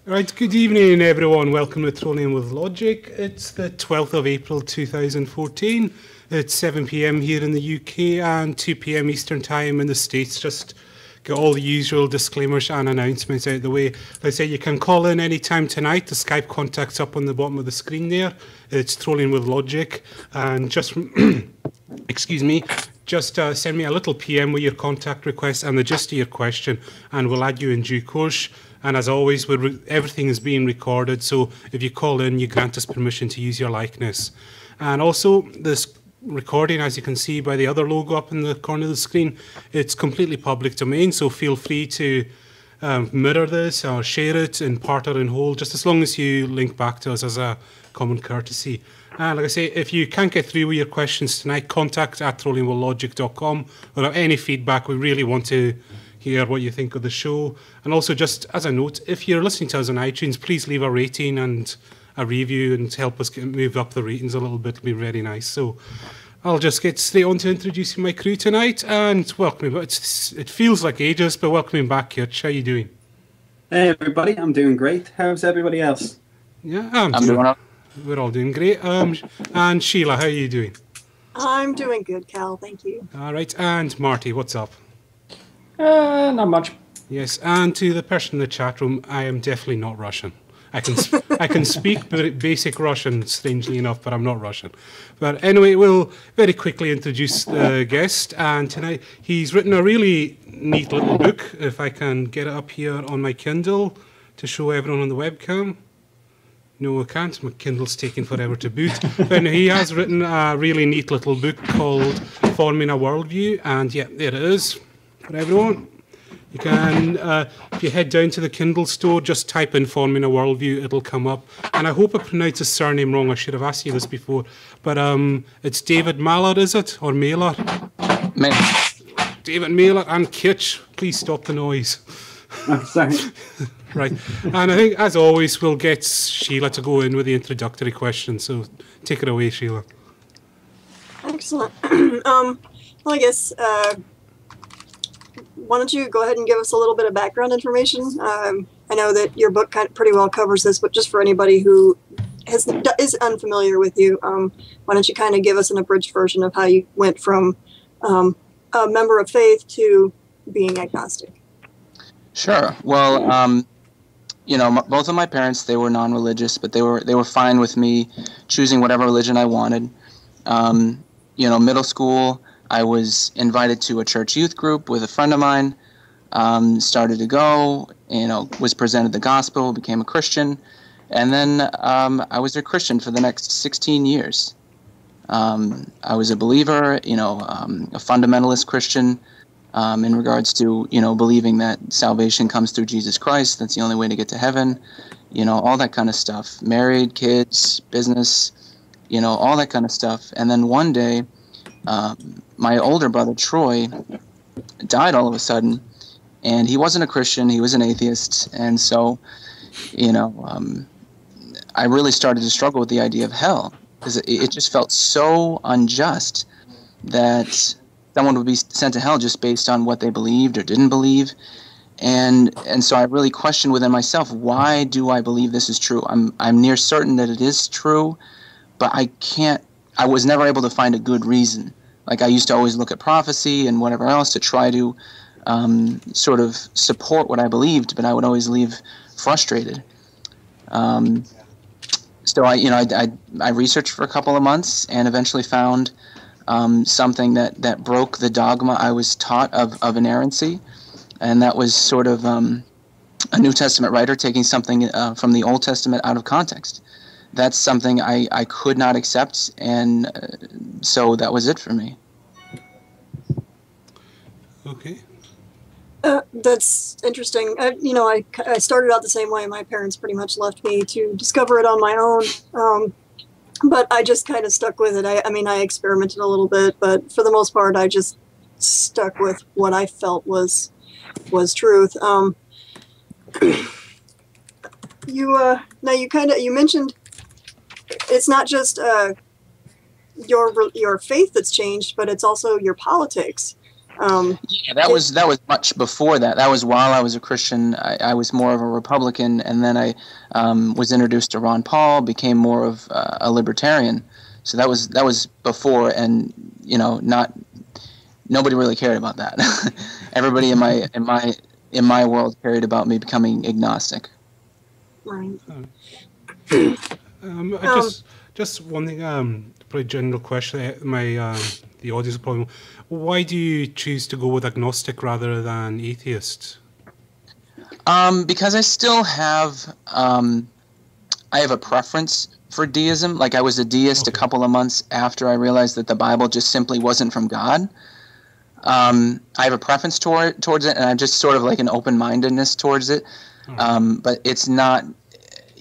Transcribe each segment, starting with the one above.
Right, good evening everyone. Welcome to Trolling with Logic. It's the 12th of April 2014. It's 7 p.m. here in the UK and 2 p.m. Eastern Time in the States. Just get all the usual disclaimers and announcements out of the way. Like I say, you can call in any time tonight. The Skype contact's up on the bottom of the screen there. It's Trolling with Logic. And just, excuse me, just send me a little PM with your contact request and the gist of your question, and we'll add you in due course. And as always, everything is being recorded, so if you call in, you grant us permission to use your likeness. And also, this recording, as you can see by the other logo up in the corner of the screen, it's completely public domain, so feel free to mirror this or share it in part or in whole, just as long as you link back to us as a common courtesy. And like I say, if you can't get through with your questions tonight, contact at trollingwithlogic.com. Or any feedback, we really want to hear what you think of the show. And also, just as a note, if you're listening to us on iTunes, please leave a rating and a review and help us move up the ratings a little bit. It'll be very nice. So I'll just get straight on to introducing my crew tonight and welcoming. It feels like ages, but welcoming back, Kitch. How are you doing? Hey everybody, I'm doing great. How's everybody else? Yeah, we're all doing great. And Sheila, how are you doing? I'm doing good, Cal. Thank you. All right. And Marty, what's up? Not much. Yes, and to the person in the chat room, I am definitely not Russian. I can speak basic Russian, strangely enough, but I'm not Russian. But anyway, we'll very quickly introduce the guest. And tonight, he's written a really neat little book, if I can get it up here on my Kindle to show everyone on the webcam. No, I can't. My Kindle's taking forever to boot. But he has written a really neat little book called Forming A Worldview. And yeah, there it is for everyone. You can, if you head down to the Kindle store, just type in Forming A Worldview, it'll come up. And I hope I pronounced his surname wrong. I should have asked you this before. But it's David Mahler, is it? Or Mahler? David Mahler and Kitch. Please stop the noise. Oh, sorry. Right. And I think, as always, we'll get Sheila to go in with the introductory question. So take it away, Sheila. Excellent. Well, I guess, why don't you go ahead and give us a little bit of background information? I know that your book pretty well covers this, but just for anybody who is unfamiliar with you, why don't you kind of give us an abridged version of how you went from a member of faith to being agnostic? Sure. Well, you know, both of my parents, they were non-religious, but they were fine with me choosing whatever religion I wanted. You know, middle school, I was invited to a church youth group with a friend of mine, started to go, you know, was presented the gospel, became a Christian, and then I was a Christian for the next 16 years. I was a believer, you know, a fundamentalist Christian, in regards to, you know, believing that salvation comes through Jesus Christ, that's the only way to get to heaven, you know, all that kind of stuff. Married, kids, business, you know, all that kind of stuff. And then one day, my older brother, Troy, died all of a sudden, and he wasn't a Christian, he was an atheist, and so, you know, I really started to struggle with the idea of hell, because it just felt so unjust that someone would be sent to hell just based on what they believed or didn't believe. And so I really questioned within myself, why do I believe this is true? I'm near certain that it is true, but I was never able to find a good reason. Like, I used to always look at prophecy and whatever else to try to sort of support what I believed, but I would always leave frustrated. So I researched for a couple of months and eventually found something that broke the dogma I was taught of inerrancy, and that was sort of a New Testament writer taking something from the Old Testament out of context. That's something I could not accept, and so that was it for me. Okay. That's interesting. You know, I started out the same way. My parents pretty much left me to discover it on my own. But I just kind of stuck with it. I mean, I experimented a little bit, but for the most part, I just stuck with what I felt was truth. You mentioned it's not just your faith that's changed, but it's also your politics. Yeah, that was much before that. That was while I was a Christian. I was more of a Republican, and then I was introduced to Ron Paul, became more of a libertarian. So that was before, and nobody really cared about that. Everybody in my world cared about me becoming agnostic. Right. Just one thing, probably general question. The audience probably. Why do you choose to go with agnostic rather than atheist? Because I still have I have a preference for deism. Like I was a deist a couple of months after I realized that the Bible just simply wasn't from God. I have a preference towards it, and I'm just sort of like an open-mindedness towards it. But it's not,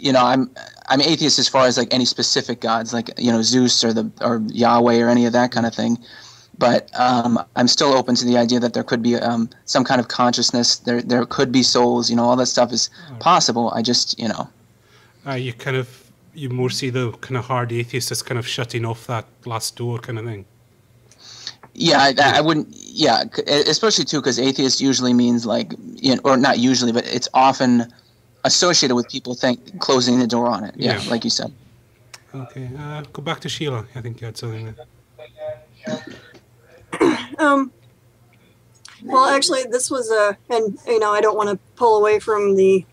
I'm atheist as far as like any specific gods, like Zeus or Yahweh or any of that kind of thing. But I'm still open to the idea that there could be some kind of consciousness. There could be souls. All that stuff is possible. I just you more see the kind of hard atheist as kind of shutting off that last door kind of thing. Yeah, I wouldn't. Yeah, especially too because atheist usually means like, or not usually, but it's often associated with people closing the door on it. Yeah, like you said. Okay, go back to Sheila. I think you had something there. Well, actually, this was and I don't want to pull away from the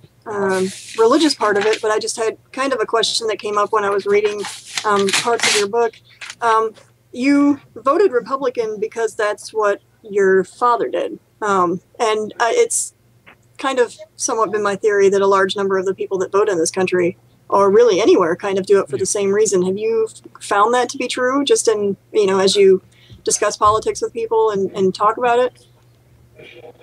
religious part of it, but I just had kind of a question that came up when I was reading parts of your book. You voted Republican because that's what your father did, and it's kind of somewhat been my theory that a large number of the people that vote in this country, or really anywhere, kind of do it for the same reason. Have you found that to be true, just in, as you discuss politics with people and talk about it?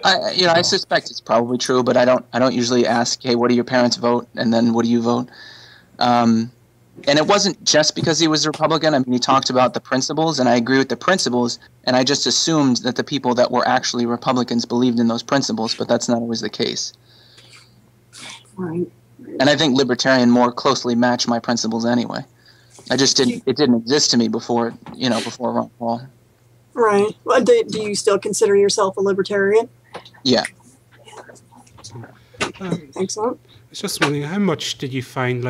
I suspect it's probably true, but I don't usually ask, hey, what do your parents vote, and then what do you vote? And it wasn't just because he was a Republican. I mean, he talked about the principles, and I agree with the principles, and I just assumed that the people that were actually Republicans believed in those principles, but that's not always the case. Right. And I think libertarian more closely match my principles anyway. It didn't exist to me before Ron Paul. Right. Well, do you still consider yourself a libertarian? Yeah. Excellent. It's just wondering, how much did you find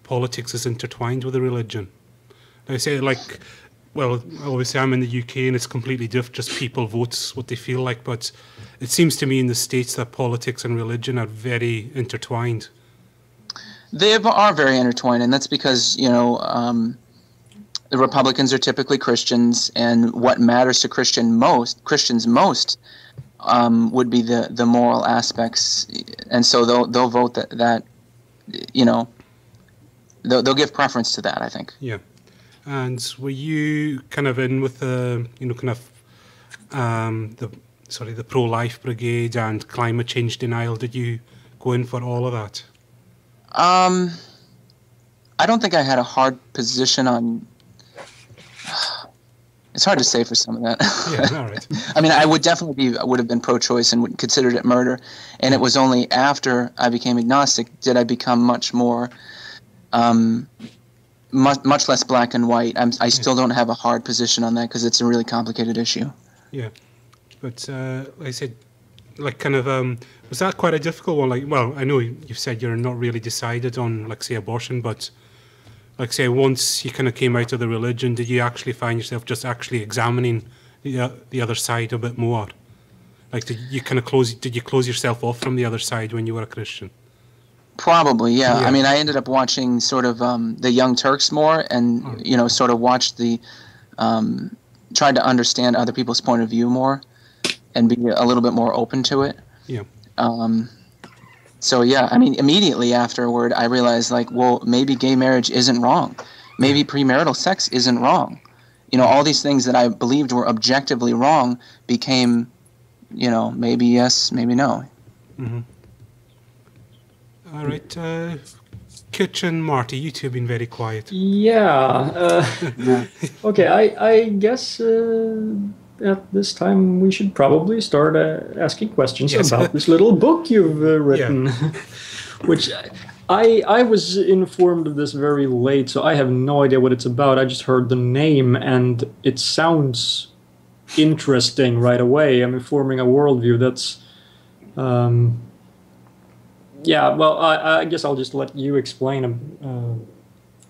politics is intertwined with the religion? I say obviously I'm in the UK and it's completely different, just people vote what they feel like, but it seems to me in the States that politics and religion are very intertwined. They are very intertwined, and that's because, the Republicans are typically Christians, and what matters to Christians most would be the moral aspects, and so they'll vote that they'll give preference to that, I think. Yeah. And were you kind of in with the the pro-life brigade and climate change denial? Did you go in for all of that? I don't think I had a hard position on. It's hard to say for some of that. Yeah, all right. I mean, I would have been pro-choice and would considered it murder. And it was only after I became agnostic did I become much more, much less black and white. I still don't have a hard position on that because it's a really complicated issue. Yeah, but like I said, was that quite a difficult one? I know you've said you're not really decided on, say, abortion, but. Once you kind of came out of the religion, did you actually find yourself just actually examining the other side a bit more? Did you close yourself off from the other side when you were a Christian? Probably, yeah. I mean, I ended up watching sort of the Young Turks more, and sort of watched tried to understand other people's point of view more, and be a little bit more open to it. Yeah. So, yeah, I mean, immediately afterward, I realized, maybe gay marriage isn't wrong. Maybe premarital sex isn't wrong. All these things that I believed were objectively wrong became, maybe yes, maybe no. Mm-hmm. All right. Kitch and Marty, you two have been very quiet. Yeah. Okay, I guess... at this time, we should probably start asking questions about this little book you've written, which I was informed of this very late, so I have no idea what it's about. I just heard the name, and it sounds interesting right away. I mean, forming a worldview, that's... yeah, well, I guess I'll just let you explain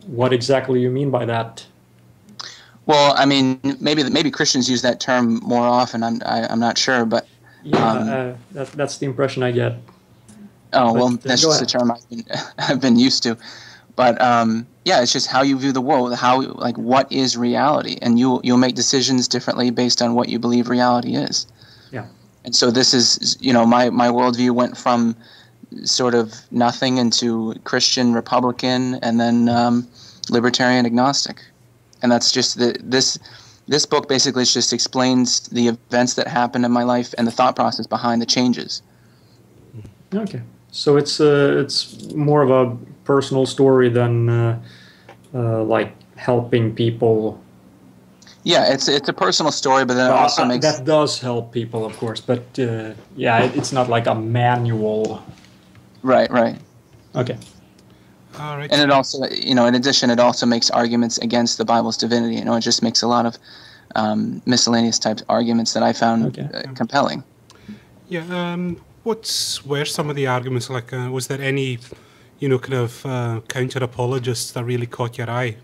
what exactly you mean by that. Well, I mean, maybe Christians use that term more often. I'm not sure, but yeah, that's the impression I get. Oh, well, that's just a term I've been used to. But yeah, it's just how you view the world, what is reality, and you'll make decisions differently based on what you believe reality is. Yeah. And so this is, my worldview went from sort of nothing into Christian, Republican, and then libertarian, agnostic. And that's just this book basically just explains the events that happened in my life and the thought process behind the changes. Okay. So it's more of a personal story than like helping people. Yeah, it's a personal story, but then it also makes... That does help people, of course, but yeah, it's not like a manual. Right. Okay. All right. And it also, in addition, it also makes arguments against the Bible's divinity. It just makes a lot of miscellaneous type arguments that I found compelling. Yeah. What were some of the arguments like? Was there any, kind of counter apologists that really caught your eye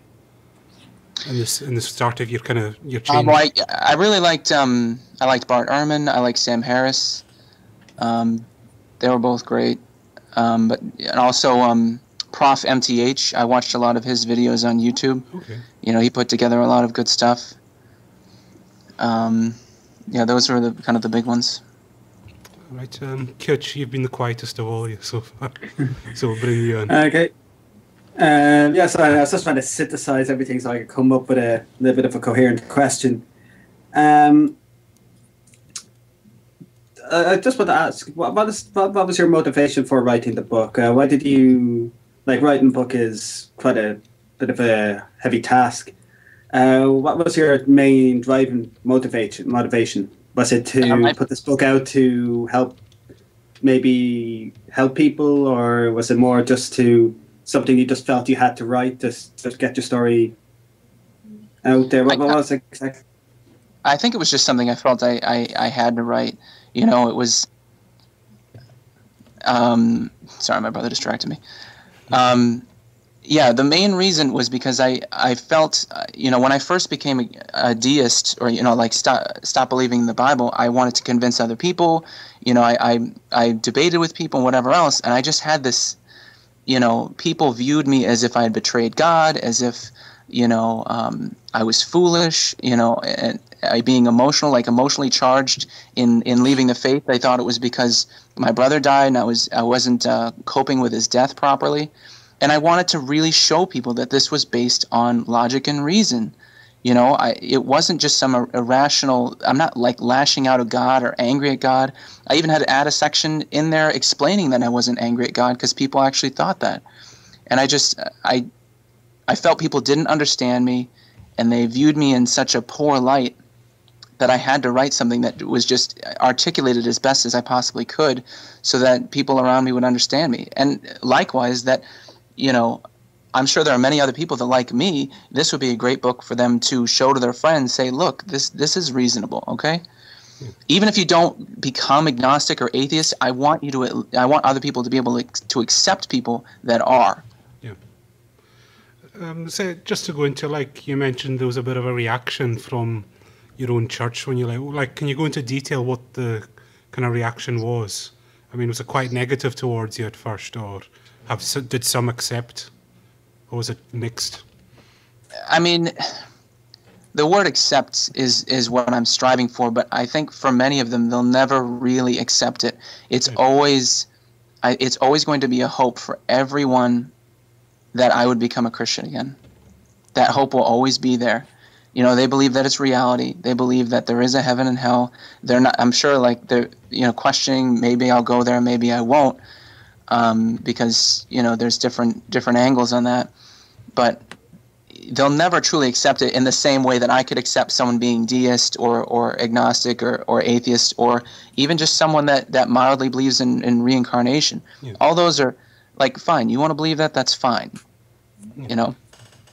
in the start of your change? Well, I really liked I liked Bart Ehrman. I liked Sam Harris. They were both great. And also Prof. MTH. I watched a lot of his videos on YouTube. Okay. He put together a lot of good stuff. Yeah, those were the big ones. All right, Kutch, you've been the quietest of all you so far, so we'll bring you on. Okay. Yeah, so I was just trying to synthesize everything so I could come up with a little bit of a coherent question. I just want to ask, what was your motivation for writing the book? Why did you, writing a book is quite a bit of a heavy task. What was your main driving motivation? Was it to put this book out to help people, or was it more just to something you just felt you had to write, just get your story out there? What was it exactly? I think it was just something I felt I had to write. It was... sorry, my brother distracted me. Yeah, the main reason was because I felt, when I first became a deist, or, stop believing in the Bible, I wanted to convince other people. I debated with people and whatever else, and I just had this, people viewed me as if I had betrayed God, as if, I was foolish, and being emotionally charged in leaving the faith. They thought it was because my brother died and I wasn't coping with his death properly. And I wanted to really show people that this was based on logic and reason. It wasn't just some irrational... I'm not lashing out at God or angry at God. I even had to add a section in there explaining that I wasn't angry at God because people actually thought that. And I felt people didn't understand me, and they viewed me in such a poor light that I had to write something that was just articulated as best as I possibly could so that people around me would understand me. And likewise, that... I'm sure there are many other people that, like me, this would be a great book for them to show to their friends, say, look, this is reasonable, okay? Even if you don't become agnostic or atheist, I want other people to be able to accept people that are. Yeah. So just to go into, you mentioned there was a bit of a reaction from your own church when you can you go into detail what the kind of reaction was? I mean, was it quite negative towards you at first, or... did some accept, or was it mixed? I mean, the word accept is what I'm striving for, but I think for many of them, they'll never really accept it. It's always going to be a hope for everyone that I would become a Christian again. That hope will always be there. They believe that it's reality. They believe that there is a heaven and hell. They're not. I'm sure, they're questioning. Maybe I'll go there. Maybe I won't. Because there's different angles on that, but they'll never truly accept it in the same way that I could accept someone being deist or agnostic or atheist, or even just someone that mildly believes in reincarnation. Yeah. All those are fine. You want to believe that? That's fine. Yeah.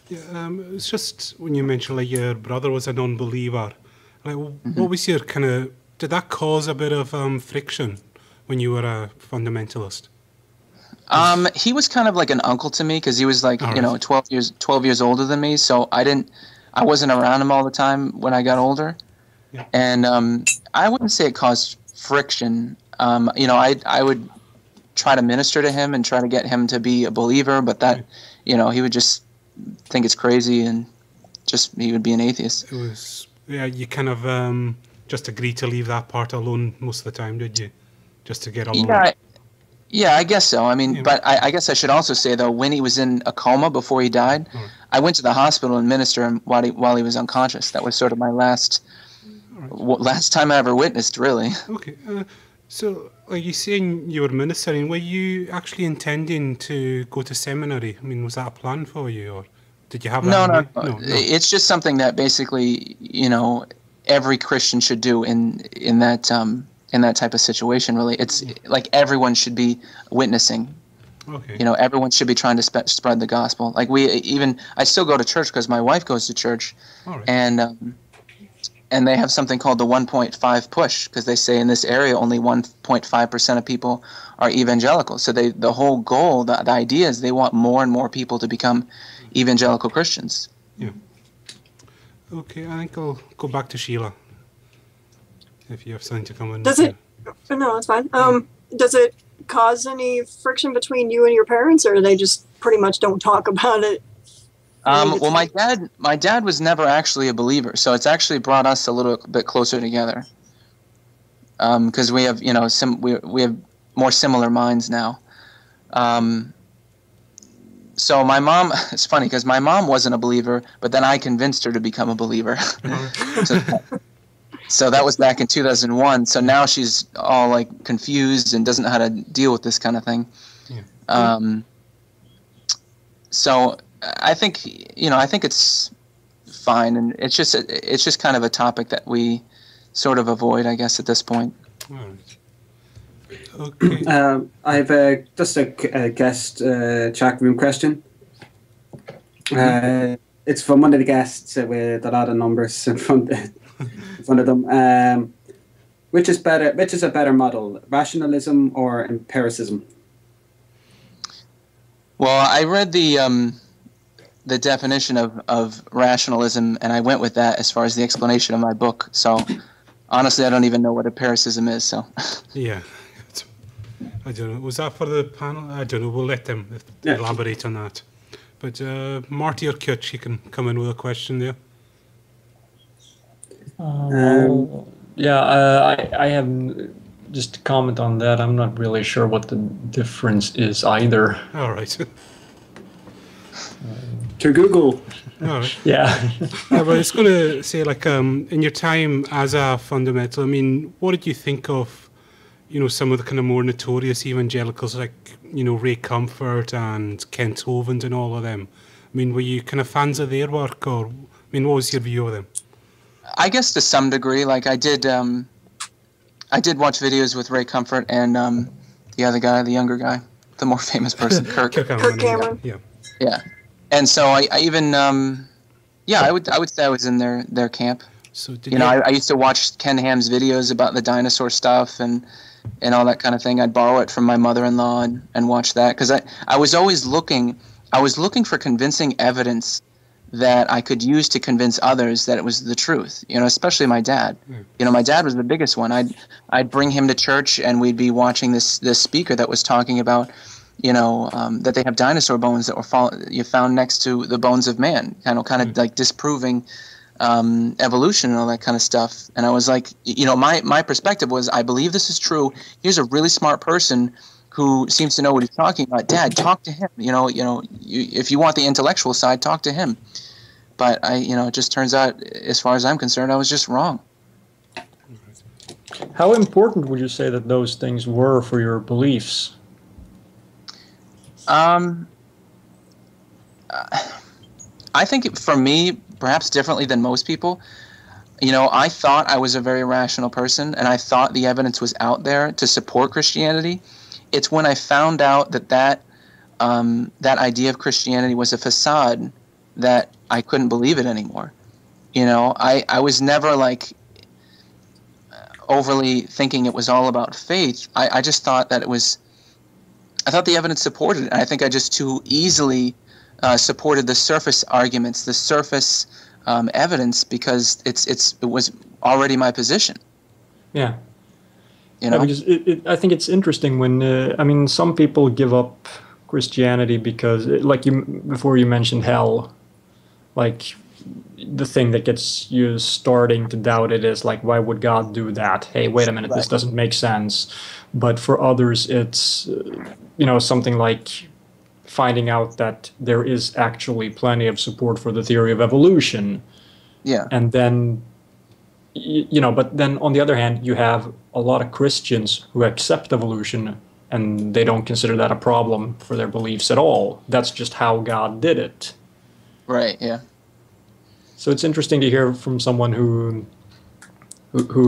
Yeah, it's just when you mentioned your brother was a non-believer, Like, what was your kind of? Did that cause a bit of friction when you were a fundamentalist? He was kind of like an uncle to me because he was like, 12 years older than me. So I wasn't around him all the time when I got older. Yeah. And I wouldn't say it caused friction. I would try to minister to him and try to get him to be a believer, but that, he would just think it's crazy and he would be an atheist. It was, you kind of just agreed to leave that part alone most of the time, did you? Just to get along. Yeah, I guess so. I mean, but I guess I should also say, though, when he was in a coma before he died, I went to the hospital and ministered him while he was unconscious. That was sort of my last time I ever witnessed, really. Okay. So, like you saying you were ministering, were you actually intending to go to seminary? I mean, was that a plan for you, or did you have that? No. It's just something that basically, every Christian should do in that type of situation, really. It's like everyone should be witnessing. Okay. Everyone should be trying to spread the gospel. Like I still go to church because my wife goes to church. All right. And they have something called the 1.5 push because they say in this area only 1.5% of people are evangelical. So the whole goal, the idea is they want more and more people to become evangelical Christians. Yeah. Okay, I think I'll go back to Sheila. If you have something to come in. Does it? No, it's fine. Does it cause any friction between you and your parents, or they just pretty much don't talk about it? Well, my dad was never actually a believer, so it's actually brought us a little bit closer together. Because we have, we have more similar minds now. So my mom, it's funny because my mom wasn't a believer, but then I convinced her to become a believer. So that was back in 2001. So now she's all like confused and doesn't know how to deal with this kind of thing. Yeah. So I think it's fine, and it's just kind of a topic that we sort of avoid, I guess, at this point. All right. Okay. I have just a guest chat room question. It's from one of the guests with a lot of numbers in front of them. Which is a better model, rationalism or empiricism? Well, I read the definition of rationalism, and I went with that as far as the explanation of my book. So, honestly, I don't even know what empiricism is. So. Yeah, I don't know. Was that for the panel? I don't know. We'll let them elaborate on that. But Marty or Kutch, you can come in with a question there. I have just to comment on that. I'm not really sure what the difference is either. All right. To Google. All right. Yeah. Well, I was going to say, like, in your time as a fundamental, I mean, what did you think of, some of the kind of more notorious evangelicals, like, Ray Comfort and Kent Hovind and all of them? I mean, were you kind of fans of their work, or, I mean, what was your view of them? I guess to some degree. Like, I did watch videos with Ray Comfort and the other guy, the younger guy, the more famous person, Kirk Cameron. Yeah. Yeah. And so I even I would say I was in their camp. So I used to watch Ken Ham's videos about the dinosaur stuff and all that kind of thing. I'd borrow it from my mother-in-law and watch that because I was always looking for convincing evidence that I could use to convince others that it was the truth. Especially my dad. My dad was the biggest one. I'd bring him to church and we'd be watching this speaker that was talking about that they have dinosaur bones that were found next to the bones of man, kind of like disproving evolution and all that kind of stuff. And I was like, my perspective was, I believe this is true. Here's a really smart person who seems to know what he's talking about. Dad, talk to him. If you want the intellectual side, talk to him. But it just turns out, as far as I'm concerned, I was just wrong. How important would you say that those things were for your beliefs? I think for me, perhaps differently than most people, I thought I was a very rational person, and I thought the evidence was out there to support Christianity. It's when I found out that idea of Christianity was a facade that I couldn't believe it anymore. I was never like overly thinking it was all about faith. I just thought that I thought the evidence supported it. I think I just too easily supported the surface arguments, the surface evidence, because it was already my position. Yeah. You know? Because I think it's interesting when, I mean, some people give up Christianity because, like before you mentioned hell, like the thing that gets you starting to doubt it is like, why would God do that? Hey, wait a minute, this doesn't make sense. But for others, it's, something like finding out that there is actually plenty of support for the theory of evolution. Yeah. And then, but then on the other hand, you have a lot of Christians who accept evolution and they don't consider that a problem for their beliefs at all. That's just how God did it. Right, yeah. So it's interesting to hear from someone who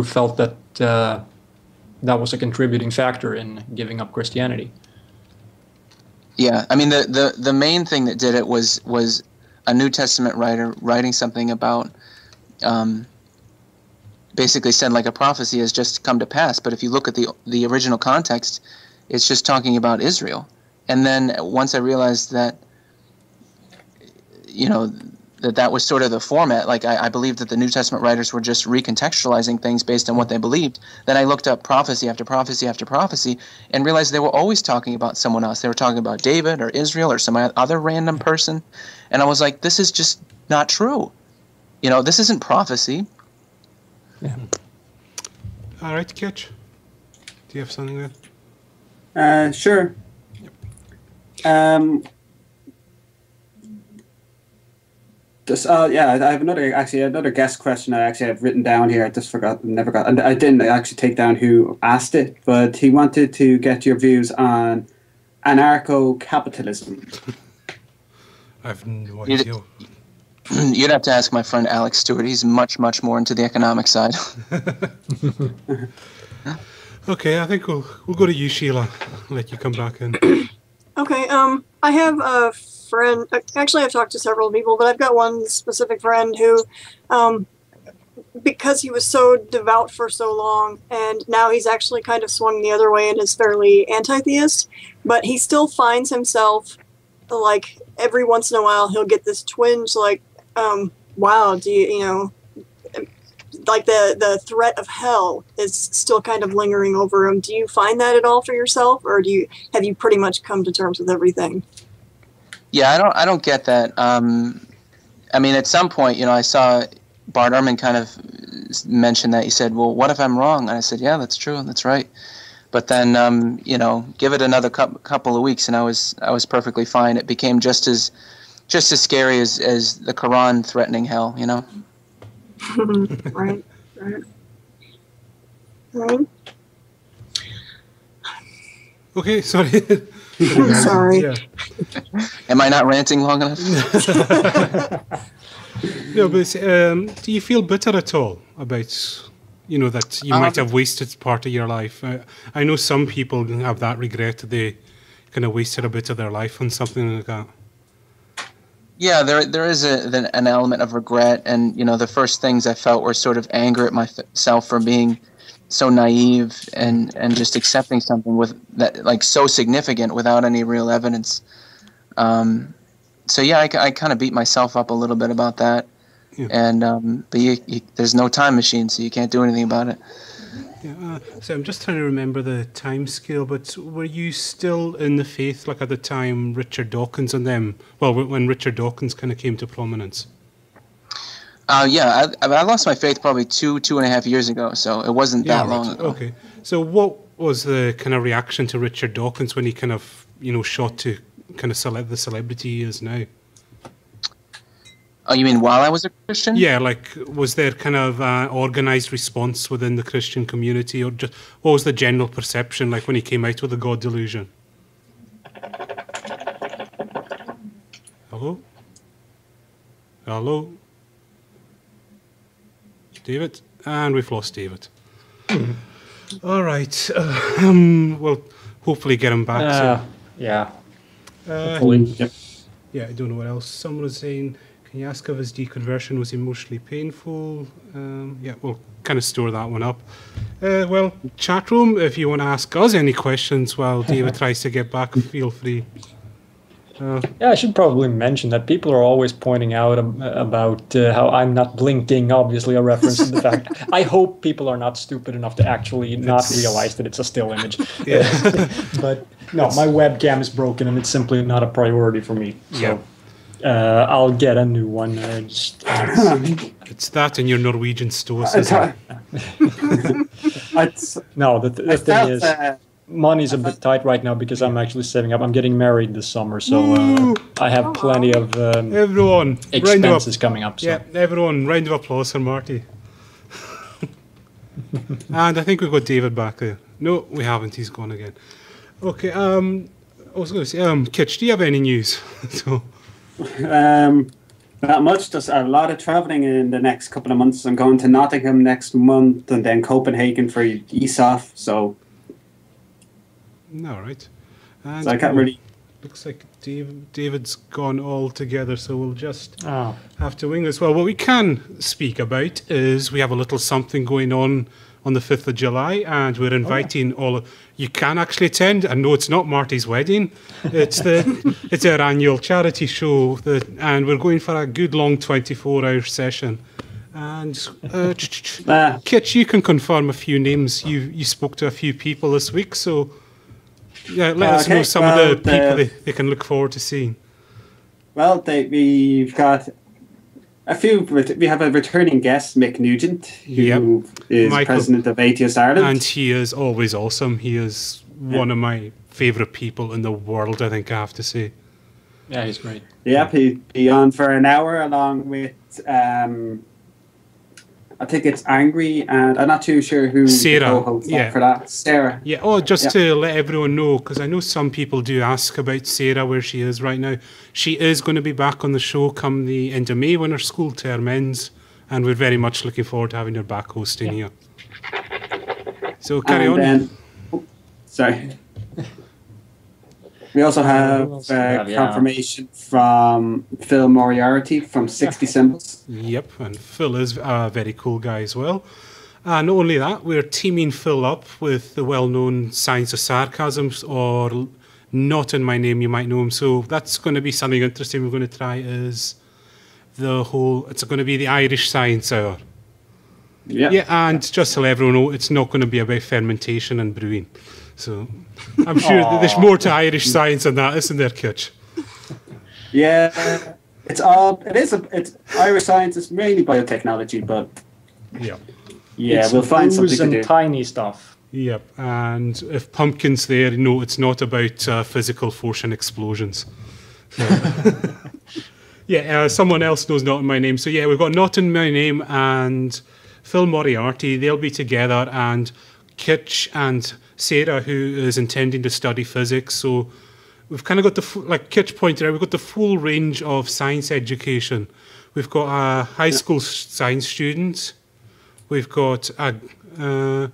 felt that that was a contributing factor in giving up Christianity. Yeah, I mean, the main thing that did it was a New Testament writer writing something about, basically said like a prophecy has just come to pass. But if you look at the original context, it's just talking about Israel. And then once I realized that, that was sort of the format, like I believed that the New Testament writers were just recontextualizing things based on what they believed. Then I looked up prophecy after prophecy after prophecy and realized they were always talking about someone else. They were talking about David or Israel or some other random person. And I was like, this is just not true. This isn't prophecy. Yeah. All right, Kitch. Do you have something there? Sure. I have another guest question I have written down here. I just never got, and I didn't actually take down who asked it, but he wanted to get your views on anarcho-capitalism. I have no idea. You'd have to ask my friend Alex Stewart. He's much, much more into the economic side. Okay, I think we'll go to you, Sheila. Let you come back in. Okay, I have a friend. Actually, I've talked to several people, but I've got one specific friend who, because he was so devout for so long, and now he's actually kind of swung the other way and is fairly anti-theist, but he still finds himself, like, every once in a while he'll get this twinge, like, wow, do you, like the threat of hell is still kind of lingering over him. Do you find that at all for yourself, or have you pretty much come to terms with everything? Yeah, I don't get that. I mean, at some point, I saw Bart Ehrman kind of mention that. He said, well, what if I'm wrong? And I said, yeah, that's true. That's right. But then, give it another couple of weeks and I was perfectly fine. It became just as scary as the Quran threatening hell, Right. Okay, sorry. Sorry. Yeah. Am I not ranting long enough? No, but do you feel bitter at all about, that you might have wasted part of your life? I know some people have that regret that they kind of wasted a bit of their life on something like that. Yeah, there is an element of regret, and the first things I felt were sort of anger at myself for being so naive and just accepting something with that like so significant without any real evidence. So yeah, I kind of beat myself up a little bit about that, yeah. And but there's no time machine, so you can't do anything about it. Yeah, so I'm just trying to remember the time scale, but were you still in the faith, like at the time Richard Dawkins and them? Well, when Richard Dawkins kind of came to prominence. Yeah, I lost my faith probably 2.5 years ago, so it wasn't that long ago. Okay, so what was the kind of reaction to Richard Dawkins when he kind of shot to kind of the celebrity he is now? Oh, you mean while I was a Christian? Yeah, like, was there kind of organised response within the Christian community, or just what was the general perception like when he came out with the God delusion? Hello? Hello? David? And we've lost David. All right. We'll hopefully get him back soon. Yeah. Hopefully. Yep. Yeah, I don't know what else. Someone was saying, He asked if his deconversion was emotionally painful. Yeah, we'll kind of store that one up. Well, chat room, if you want to ask us any questions while David tries to get back, feel free. Yeah, I should probably mention that people are always pointing out about how I'm not blinking, obviously a reference to the fact. I hope people are not stupid enough to actually not realize that it's a still image. Yeah. But no, my webcam is broken and it's simply not a priority for me. So I'll get a new one. It's that and your Norwegian stoicism. No, the thing is... money's a bit tight right now because I'm actually saving up. I'm getting married this summer, so I have plenty of everyone, expenses coming up. So. Yeah, everyone, round of applause for Marty. And I think we've got David back there. No, we haven't. He's gone again. Okay. I was going to say, Kitch, do you have any news? Not much. Just a lot of traveling in the next couple of months. I'm going to Nottingham next month, and then Copenhagen for ESOF. So. All right. And So I can't really. Looks like David's gone all together, so we'll just have to wing this. Well, what we can speak about is we have a little something going on the 5th of July, and we're inviting all of you can actually attend. And no, it's not Marty's wedding. It's it's our annual charity show, and we're going for a good long 24-hour session. And Kitch, you can confirm a few names. You spoke to a few people this week, so. Yeah, let us know some of the people they can look forward to seeing. Well, we've got a few. We have a returning guest, Mick Nugent, who is president of Atheist Ireland. And he is always awesome. He is one of my favourite people in the world, I think I have to say. Yeah, he's great. Yeah, he'll be on for an hour along with... I think it's Angry, and I'm not too sure who Sarah, the co-host for that. Sarah. Yeah, just to let everyone know, because I know some people do ask about Sarah, where she is right now. She is going to be back on the show come the end of May when her school term ends, and we're very much looking forward to having her back hosting here. So carry on. Then, sorry. We also have confirmation from Phil Moriarty from 60 Symbols. Yep, and Phil is a very cool guy as well. And not only that, we're teaming Phil up with the well-known Science of Sarcasm, or Not in My Name, you might know him. So that's going to be something interesting we're going to try is it's going to be the Irish Science Hour. Yeah, and just to let everyone know, it's not going to be about fermentation and brewing. So I'm sure that there's more to Irish science than that, isn't there, Kitch? Yeah, it's Irish science. It's mainly biotechnology, but we'll find something to do. And tiny stuff. Yep, and if pumpkin's there, no, it's not about physical force and explosions. So. Someone else knows Not in My Name. So yeah, we've got Not in My Name and Phil Moriarty. They'll be together, and Kitch and Sarah, who is intending to study physics. So we've kind of got like Kitch pointed out, we've got the full range of science education. We've got a high school science student. We've got Science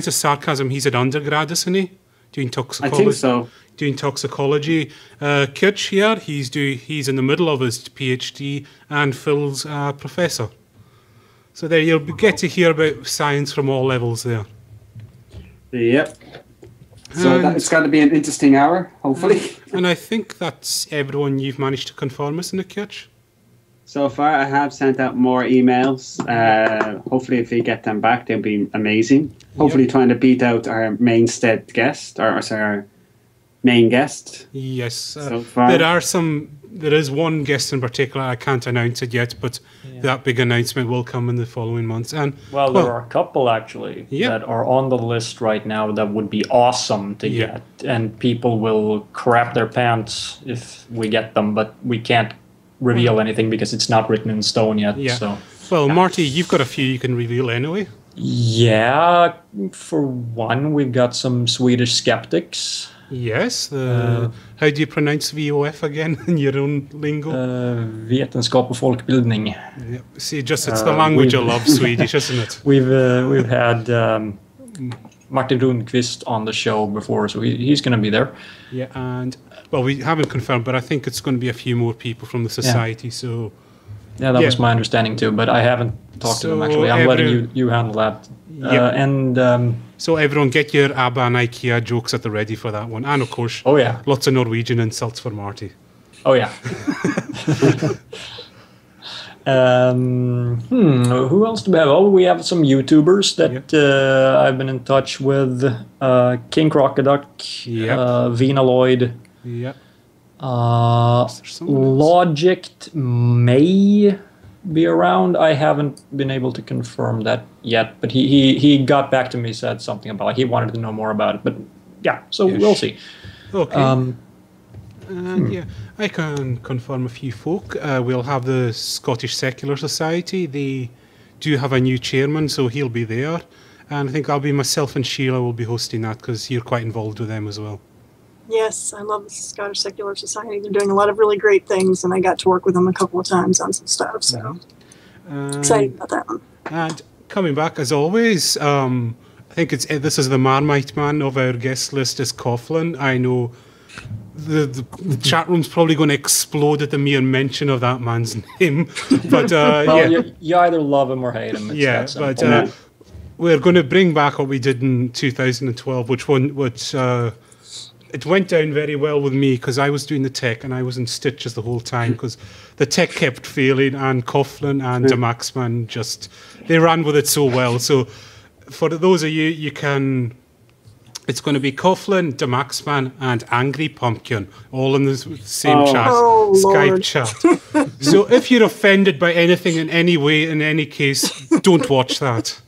of Sarcasm. He's an undergrad, isn't he? Doing toxicology. I think so. Doing toxicology. Kitch here, he's in the middle of his PhD, and Phil's a professor. So there you'll get to hear about science from all levels there. Yep. So it's going to be an interesting hour, hopefully. And I think that's everyone you've managed to confirm, isn't it, Kitch? So far, I have sent out more emails. Hopefully, if we get them back, they'll be amazing. Hopefully, trying to beat out our mainstead guest, our main guest. Yes. So far. There is one guest in particular. I can't announce it yet, but that big announcement will come in the following months. And there are a couple actually that are on the list right now that would be awesome to get, and people will crap their pants if we get them, but we can't reveal anything because it's not written in stone yet. Yeah. So. Well, Marty, you've got a few you can reveal anyway. Yeah, for one, we've got some Swedish skeptics. Yes. How do you pronounce VOF again in your own lingo? Vetenskap och folkbildning. Yeah. See, it's the language I love, Swedish, isn't it? We've had Martin Lundqvist on the show before, so he's going to be there. Yeah, and well, we haven't confirmed, but I think it's going to be a few more people from the society. So yeah, that was my understanding too, but I haven't talked to them actually. I'm letting you handle that. So everyone, get your ABBA and IKEA jokes at the ready for that one, and of course, lots of Norwegian insults for Marty. Oh yeah. Who else do we have? Oh, we have some YouTubers that I've been in touch with. King Crocoduck, Vina Lloyd. Yep. Logic may be around. I haven't been able to confirm that yet, but he got back to me, said something about he wanted to know more about it. But yeah, so we'll see. Okay. I can confirm a few folk. We'll have the Scottish Secular Society. They do have a new chairman, so he'll be there. And I think I'll be myself and Sheila will be hosting that because you're quite involved with them as well. Yes, I love the Scottish Secular Society. They're doing a lot of really great things, and I got to work with them a couple of times on some stuff. So excited about that one. And coming back, as always, I think this is the Marmite man of our guest list is Coughlin. I know the chat room's probably going to explode at the mere mention of that man's name. But you either love him or hate him. It's but we're going to bring back what we did in 2012, which it went down very well with me because I was doing the tech and I was in stitches the whole time because the tech kept failing and Coughlin and the Maxman they ran with it so well. So for those of you can, it's going to be Coughlin, the Maxman and Angry Pumpkin all in the same chat, Skype chat. So if you're offended by anything in any way, in any case, don't watch that.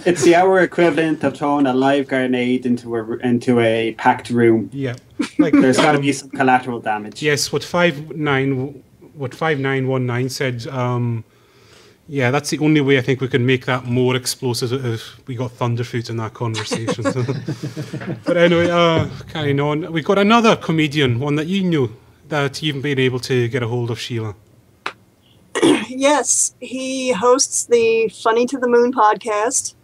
It's the hour equivalent of throwing a live grenade into a packed room. Yeah, there's got to be some collateral damage. Yes, what 5919 said. That's the only way I think we can make that more explosive if we got Thunderfoot in that conversation. But anyway, carrying on, we've got another comedian, one that you knew that you've been able to get a hold of, Sheila. Yes, he hosts the Funny to the Moon podcast.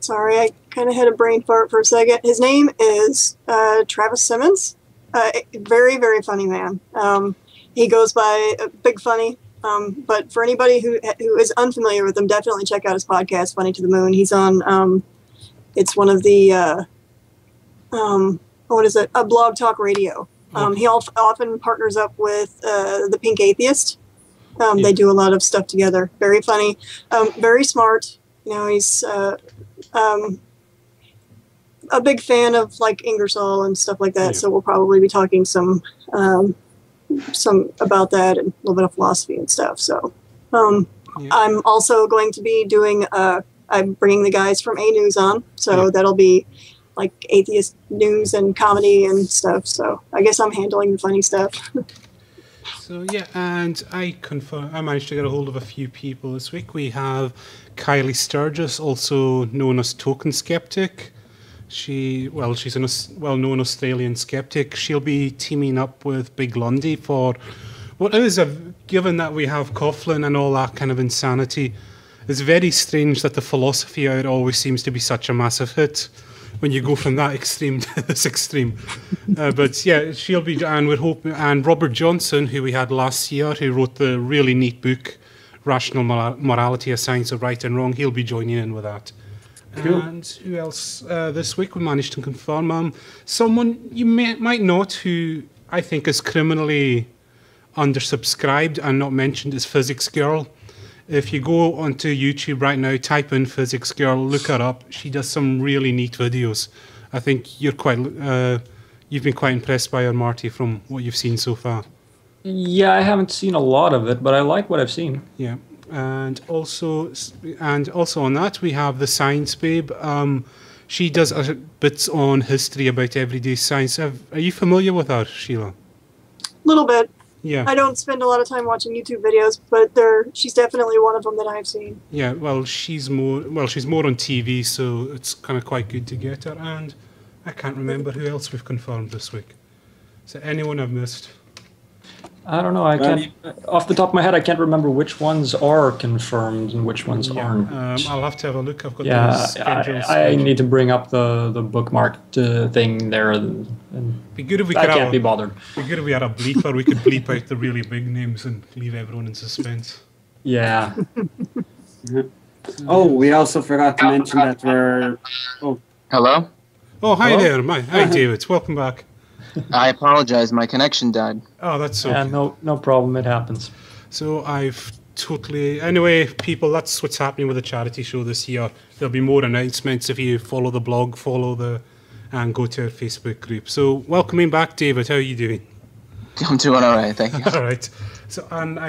Sorry, I kind of had a brain fart for a second. His name is Travis Simmons. Very, very funny man. He goes by Big Funny. But for anybody who is unfamiliar with him, definitely check out his podcast, Funny to the Moon. He's on, it's one of the, a Blog Talk Radio. He often partners up with the Pink Atheist. They do a lot of stuff together. Very funny, very smart. He's a big fan of like Ingersoll and stuff like that. Yeah. So we'll probably be talking some about that and a little bit of philosophy and stuff. So I'm also going to be doing. I'm bringing the guys from A News on, so that'll be like atheist news and comedy and stuff. So I guess I'm handling the funny stuff. So and I managed to get a hold of a few people this week. We have Kylie Sturgis, also known as Token Skeptic. She's a well-known Australian skeptic. She'll be teaming up with Big Lundy for what is given that we have Coughlin and all that kind of insanity. It's very strange that the philosophy out always seems to be such a massive hit when you go from that extreme to this extreme. But yeah, she'll be, and we're hoping, and Robert Johnson, who we had last year, who wrote the really neat book, Rational Morality, A Science of Right and Wrong, he'll be joining in with that. Cool. And who else? This week we managed to confirm someone you might not, who I think is criminally undersubscribed and not mentioned, is Physics Girl. If you go onto YouTube right now, type in Physics Girl, look her up. She does some really neat videos. I think you've been quite impressed by her, Marty, from what you've seen so far. Yeah, I haven't seen a lot of it, but I like what I've seen. Yeah, and also on that we have the Science Babe. She does bits on history about everyday science. Are you familiar with her, Sheila? A little bit. Yeah. I don't spend a lot of time watching YouTube videos, but she's definitely one of them that I've seen. Yeah, well, she's more on TV, so it's kind of quite good to get her. And I can't remember who else we've confirmed this week. Is there anyone I've missed? I don't know. I can't. Off the top of my head, I can't remember which ones are confirmed and which ones aren't. I'll have to have a look. I've got I need to bring up the bookmarked thing there. And be good if we I can't be bothered. Be good if we had a bleeper. We could bleep out the really big names and leave everyone in suspense. Yeah. Oh, we also forgot to mention that we're. Oh, hello. Oh, hi there. Hi, David. Welcome back. I apologize. My connection died. Oh, that's okay. Yeah, no problem. It happens. So anyway, people, that's what's happening with the charity show this year. There'll be more announcements if you follow the blog, and go to our Facebook group. So welcoming back, David. How are you doing? I'm doing all right, thank you. All right. So, and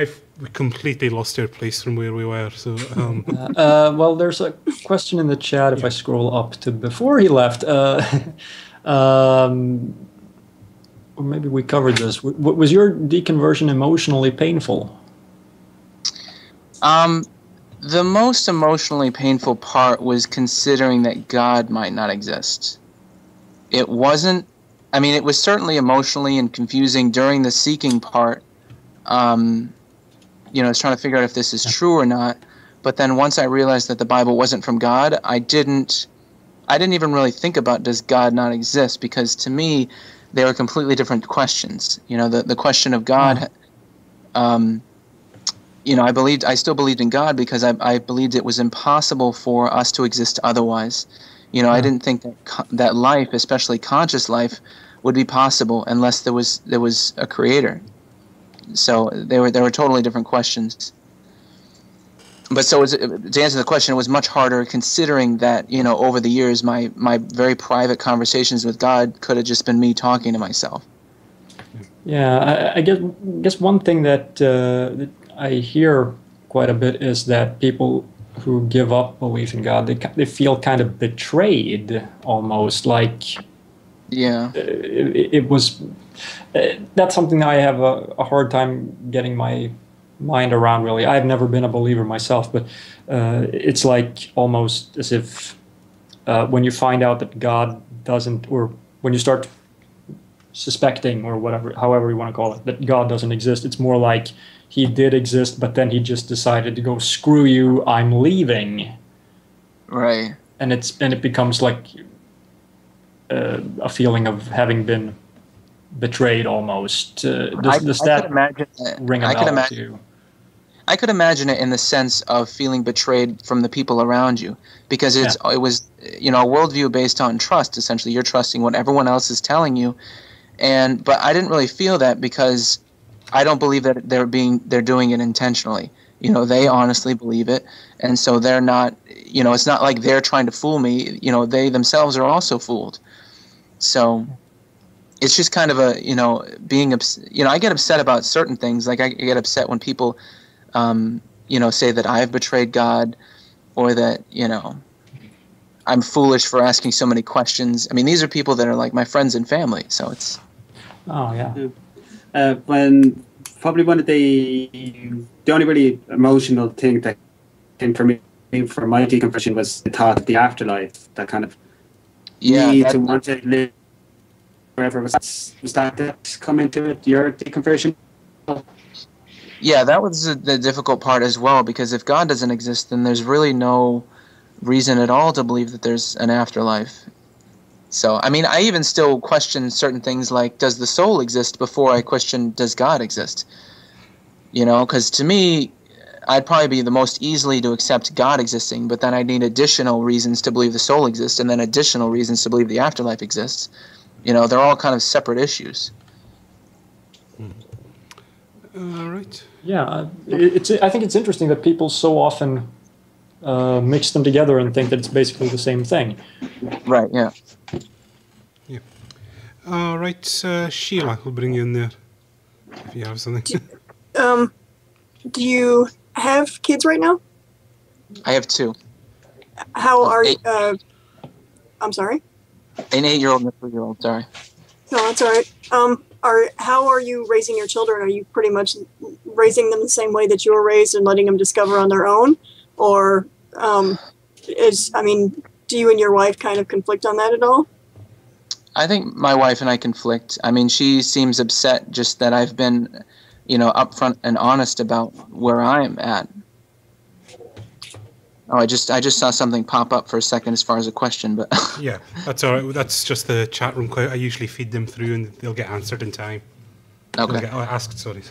we completely lost our place from where we were. So, well, there's a question in the chat. If I scroll up to before he left, or maybe we covered this. Was your deconversion emotionally painful? The most emotionally painful part was considering that God might not exist. It wasn't. I mean, it was certainly emotionally and confusing during the seeking part. I was trying to figure out if this is true or not. But then once I realized that the Bible wasn't from God, I didn't even really think about, does God not exist? Because to me, they were completely different questions. The question of God, I still believed in God because I believed it was impossible for us to exist otherwise. I didn't think that life, especially conscious life, would be possible unless there was a creator. So they were totally different questions. But to answer the question, it was much harder considering that, over the years, my very private conversations with God could have just been me talking to myself. Yeah, I guess one thing that I hear quite a bit is that people who give up belief in God, they feel kind of betrayed, almost like. Yeah. It was. That's something that I have a hard time getting my mind around, really. I've never been a believer myself, but it's like almost as if when you find out that God doesn't, or when you start suspecting, or whatever, however you want to call it, that God doesn't exist, it's more like he did exist, but then he just decided to go, screw you, I'm leaving. Right. And it becomes like a feeling of having been betrayed almost. Does that ring a bell to you? I could imagine it in the sense of feeling betrayed from the people around you, because it was a worldview based on trust. Essentially, you're trusting what everyone else is telling you, but I didn't really feel that because I don't believe that they're doing it intentionally. They honestly believe it, and so they're not. It's not like they're trying to fool me. They themselves are also fooled. So it's just kind of being I get upset about certain things. Like I get upset when people say that I've betrayed God, or that I'm foolish for asking so many questions. I mean, these are people that are like my friends and family, so it's. Oh yeah. When probably one of the only really emotional thing that came for me for my deconversion was the thought of the afterlife. That kind of need to want to live forever. Was that come into it? Your deconversion? Yeah, that was the difficult part as well, because if God doesn't exist, then there's really no reason at all to believe that there's an afterlife. So, I mean, I even still question certain things like, does the soul exist, before I question, does God exist? Because to me, I'd probably be the most easily to accept God existing, but then I'd need additional reasons to believe the soul exists, and then additional reasons to believe the afterlife exists. They're all kind of separate issues. All right. Yeah, I think it's interesting that people so often mix them together and think that it's basically the same thing. Right, yeah. Yeah. All right, Sheila, we'll bring you in there if you have something. Do you have kids right now? I have 2. How are you? I'm sorry? An 8-year-old and a 3-year-old, sorry. No, that's all right. How are you raising your children? Are you pretty much raising them the same way that you were raised and letting them discover on their own? Or, do you and your wife kind of conflict on that at all? I think my wife and I conflict. I mean, she seems upset just that I've been upfront and honest about where I'm at. Oh, I just saw something pop up for a second as far as a question, but yeah, that's all right. That's just the chat room. I usually feed them through, and they'll get answered in time. okay. They'll get asked. Sorry.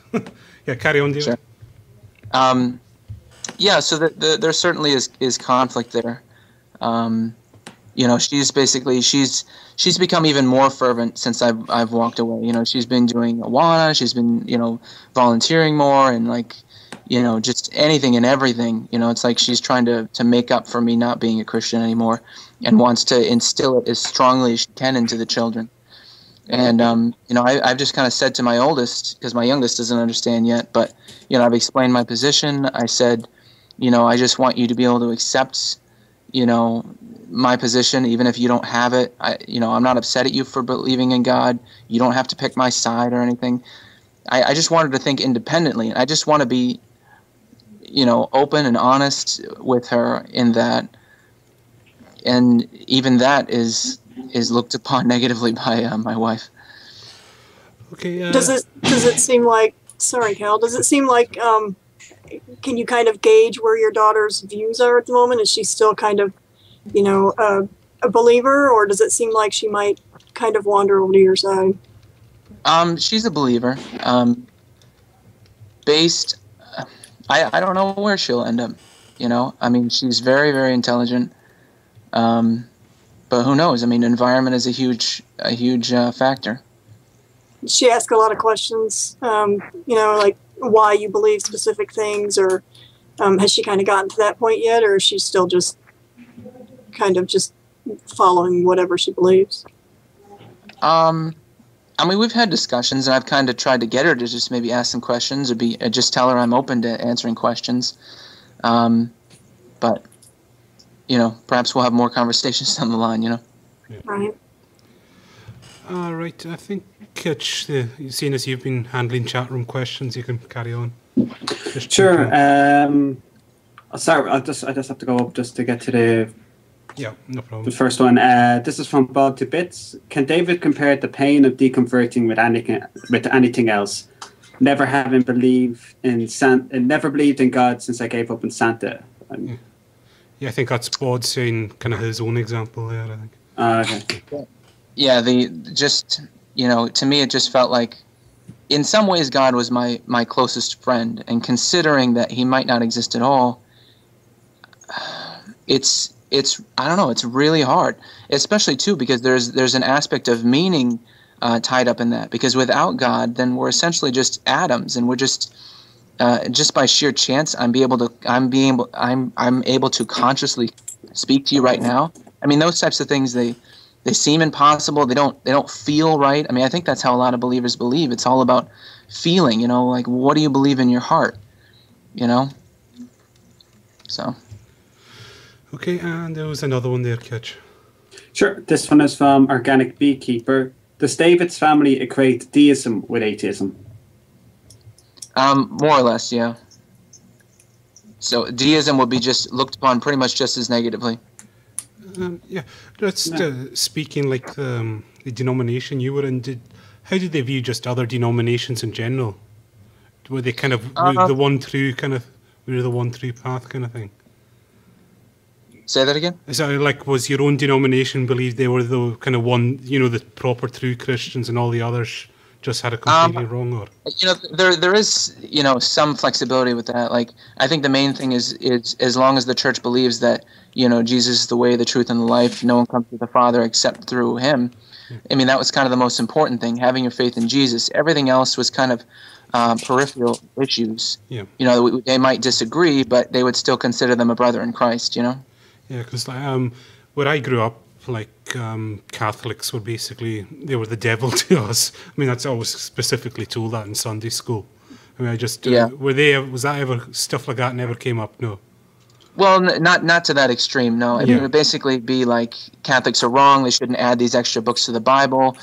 Yeah, carry on, David. Sure. Yeah, so there certainly is conflict there. She's become even more fervent since I've walked away. She's been doing Awana, she's been volunteering more, and just anything and everything. It's like she's trying to make up for me not being a Christian anymore, and wants to instill it as strongly as she can into the children. And I've just kind of said to my oldest, because my youngest doesn't understand yet, but I've explained my position. I said, I just want you to be able to accept, my position, even if you don't have it. I'm not upset at you for believing in God. You don't have to pick my side or anything. I just wanted to think independently. I just want to be, open and honest with her in that. And even that is looked upon negatively by my wife. Okay. Does it seem like? Sorry, Cal. Does it seem like? Can you kind of gauge where your daughter's views are at the moment? Is she still kind of, a believer, or does it seem like she might kind of wander over to your side? She's a believer. I don't know where she'll end up. She's very, very intelligent. But who knows? Environment is a huge factor. She asks a lot of questions, like why you believe specific things, or has she kind of gotten to that point yet, or is she still just kind of just following whatever she believes? We've had discussions, and I've kind of tried to get her to just maybe ask some questions, or just tell her I'm open to answering questions. But perhaps we'll have more conversations down the line. Yeah. Right. All right. I think, Kitch, seeing as you've been handling chat room questions, you can carry on. Sure. I'll start. I just have to go up just to get to the. Yeah, no problem. The first one. This is from Bob to Bits. Can David compare the pain of deconverting with anything else? Never having believed in never believed in God since I gave up in Santa. Yeah, I think that's Bod saying kind of his own example there, I think. Okay. Yeah, to me it just felt like in some ways God was my closest friend, and considering that he might not exist at all, it's I don't know, it's really hard, especially too because there's an aspect of meaning tied up in that, because without God then we're essentially just atoms, and we're just by sheer chance I'm able to consciously speak to you right now. Those types of things, they seem impossible. They don't feel right. I think that's how a lot of believers believe. It's all about feeling, like what do you believe in your heart, So. Okay, and there was another one there, Kitch. Sure. This one is from Organic Beekeeper. Does David's family equate deism with atheism? More or less, yeah. So deism would be just looked upon pretty much just as negatively. Yeah, that's speaking like the denomination you were in. How did they view just other denominations in general? Were they kind of the one true path kind of thing? Say that again? Is that like, was your own denomination believed they were the kind of one, the proper true Christians, and all the others just had it completely wrong? Or there is some flexibility with that. Like, I think the main thing is as long as the church believes that Jesus is the way, the truth, and the life, no one comes to the Father except through him. Yeah. That was kind of the most important thing, having your faith in Jesus. Everything else was kind of peripheral issues. Yeah. They might disagree, but they would still consider them a brother in Christ. Yeah, because where I grew up, Catholics were basically, they were the devil to us. That's always specifically told that in Sunday school. Was that ever, stuff like that never came up? No. Well, not to that extreme, no. It would basically be like Catholics are wrong, they shouldn't add these extra books to the Bible.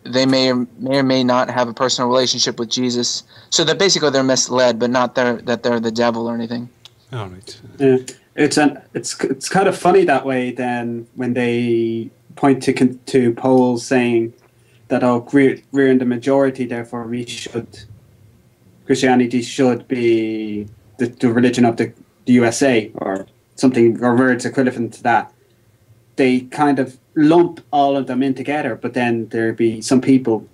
They may or may not have a personal relationship with Jesus. So that basically they're misled, but not that they're the devil or anything. All right. Yeah, it's kind of funny that way. Then when they point to polls saying that we're in the majority, therefore Christianity should be the religion of the USA or something, or words equivalent to that. They kind of lump all of them in together, but then there'd be some people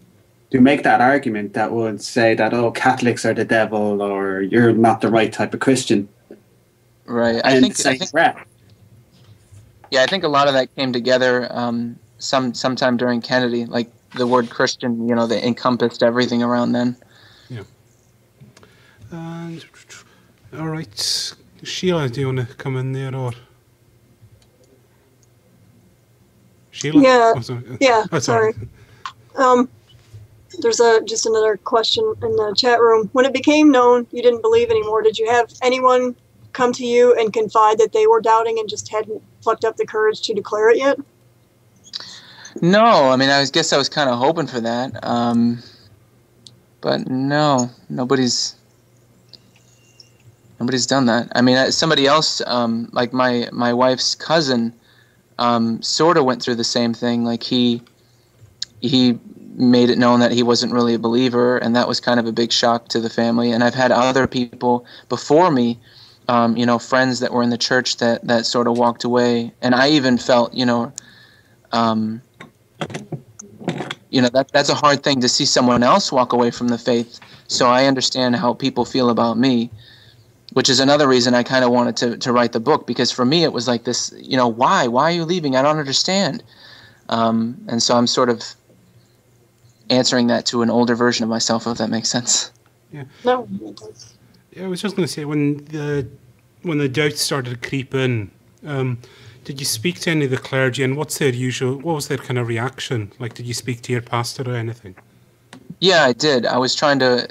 who make that argument that would say that, oh, Catholics are the devil, or you're not the right type of Christian. Right. I think yeah, I think a lot of that came together sometime during Kennedy. Like the word Christian, they encompassed everything around then. Yeah. And all right, Sheila, do you want to come in there, or Sheila? Yeah. Oh, sorry. Yeah. Oh, sorry. There's just another question in the chat room. When it became known you didn't believe anymore, did you have anyone come to you and confide that they were doubting and just hadn't plucked up the courage to declare it yet? No, I mean, I guess I was kind of hoping for that. But no, nobody's done that. I mean, somebody else, like my wife's cousin, sort of went through the same thing. Like he made it known that he wasn't really a believer, and that was kind of a big shock to the family. And I've had other people before me, friends that were in the church that sort of walked away. And I even felt, that's a hard thing to see someone else walk away from the faith. So I understand how people feel about me, which is another reason I kind of wanted to write the book, because for me it was like this, why are you leaving? I don't understand. And so I'm sort of answering that to an older version of myself, if that makes sense. Yeah. No. Yeah, I was just going to say, when the doubts started to creep in, did you speak to any of the clergy, and what was their kind of reaction? Like, did you speak to your pastor or anything? Yeah, I did. I was trying to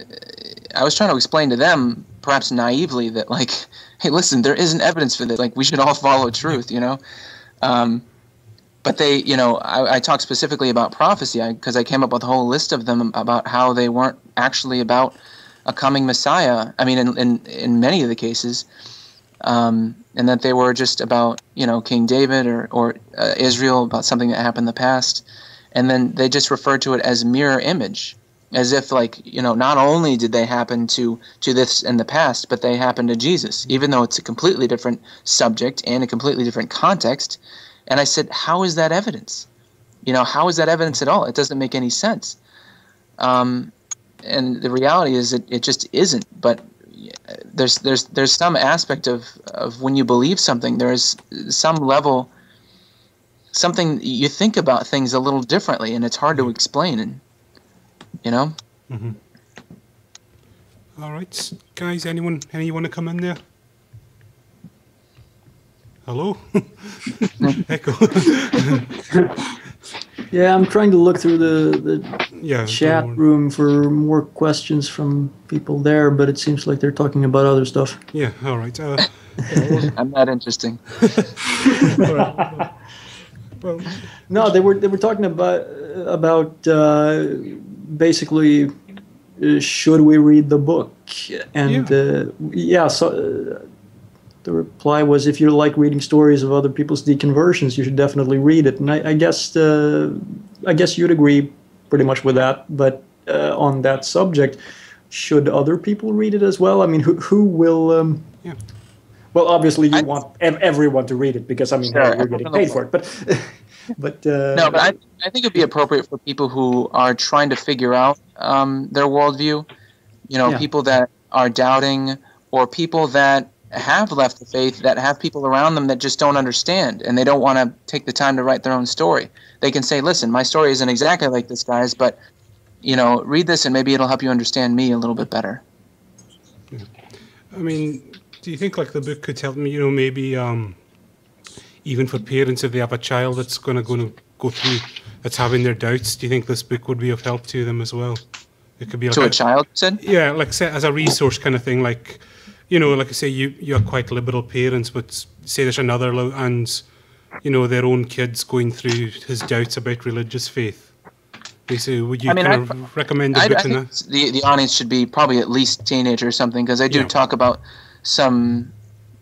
explain to them, perhaps naively, that like, hey, listen, there isn't evidence for this. Like, we should all follow truth, But they, I talked specifically about prophecy because I came up with a whole list of them about how they weren't actually about a coming Messiah. I mean, in many of the cases, and that they were just about, King David or Israel, about something that happened in the past. And then they just referred to it as mirror image, as if like, not only did they happen to this in the past, but they happened to Jesus, even though it's a completely different subject and a completely different context. And I said, how is that evidence? How is that evidence at all? It doesn't make any sense. And the reality is it just isn't. But there's some aspect of when you believe something, there's some level, something you think about things a little differently, and it's hard to explain. And Mm-hmm. All right, guys. Anyone want to come in there? Hello? Echo. Yeah, I'm trying to look through the chat room for more questions from people there, but it seems like they're talking about other stuff. Yeah, all right. I'm not interesting. Well, no, they were talking about basically should we read the book? And so the reply was, if you like reading stories of other people's deconversions, you should definitely read it. And I guess you'd agree pretty much with that. But on that subject, should other people read it as well? I mean, who will? Well, obviously you want everyone to read it because sure, you're getting paid for it. But no, but I think it'd be appropriate for people who are trying to figure out their worldview. People that are doubting, or people that have left the faith, that have people around them that just don't understand, and they don't want to take the time to write their own story. They can say, listen, my story isn't exactly like this guy's, but read this and maybe it'll help you understand me a little bit better. I mean, do you think like the book could help me, maybe even for parents, if they have a child that's going to go through, that's having their doubts, do you think this book would be of help to them as well? It could be like to a child, you said? Yeah, like say, as a resource kind of thing, like, like I say, you have quite liberal parents, but say there's another, and, their own kids going through his doubts about religious faith. They say, would you recommend a book in that? The audience should be probably at least teenage or something, because I do talk about some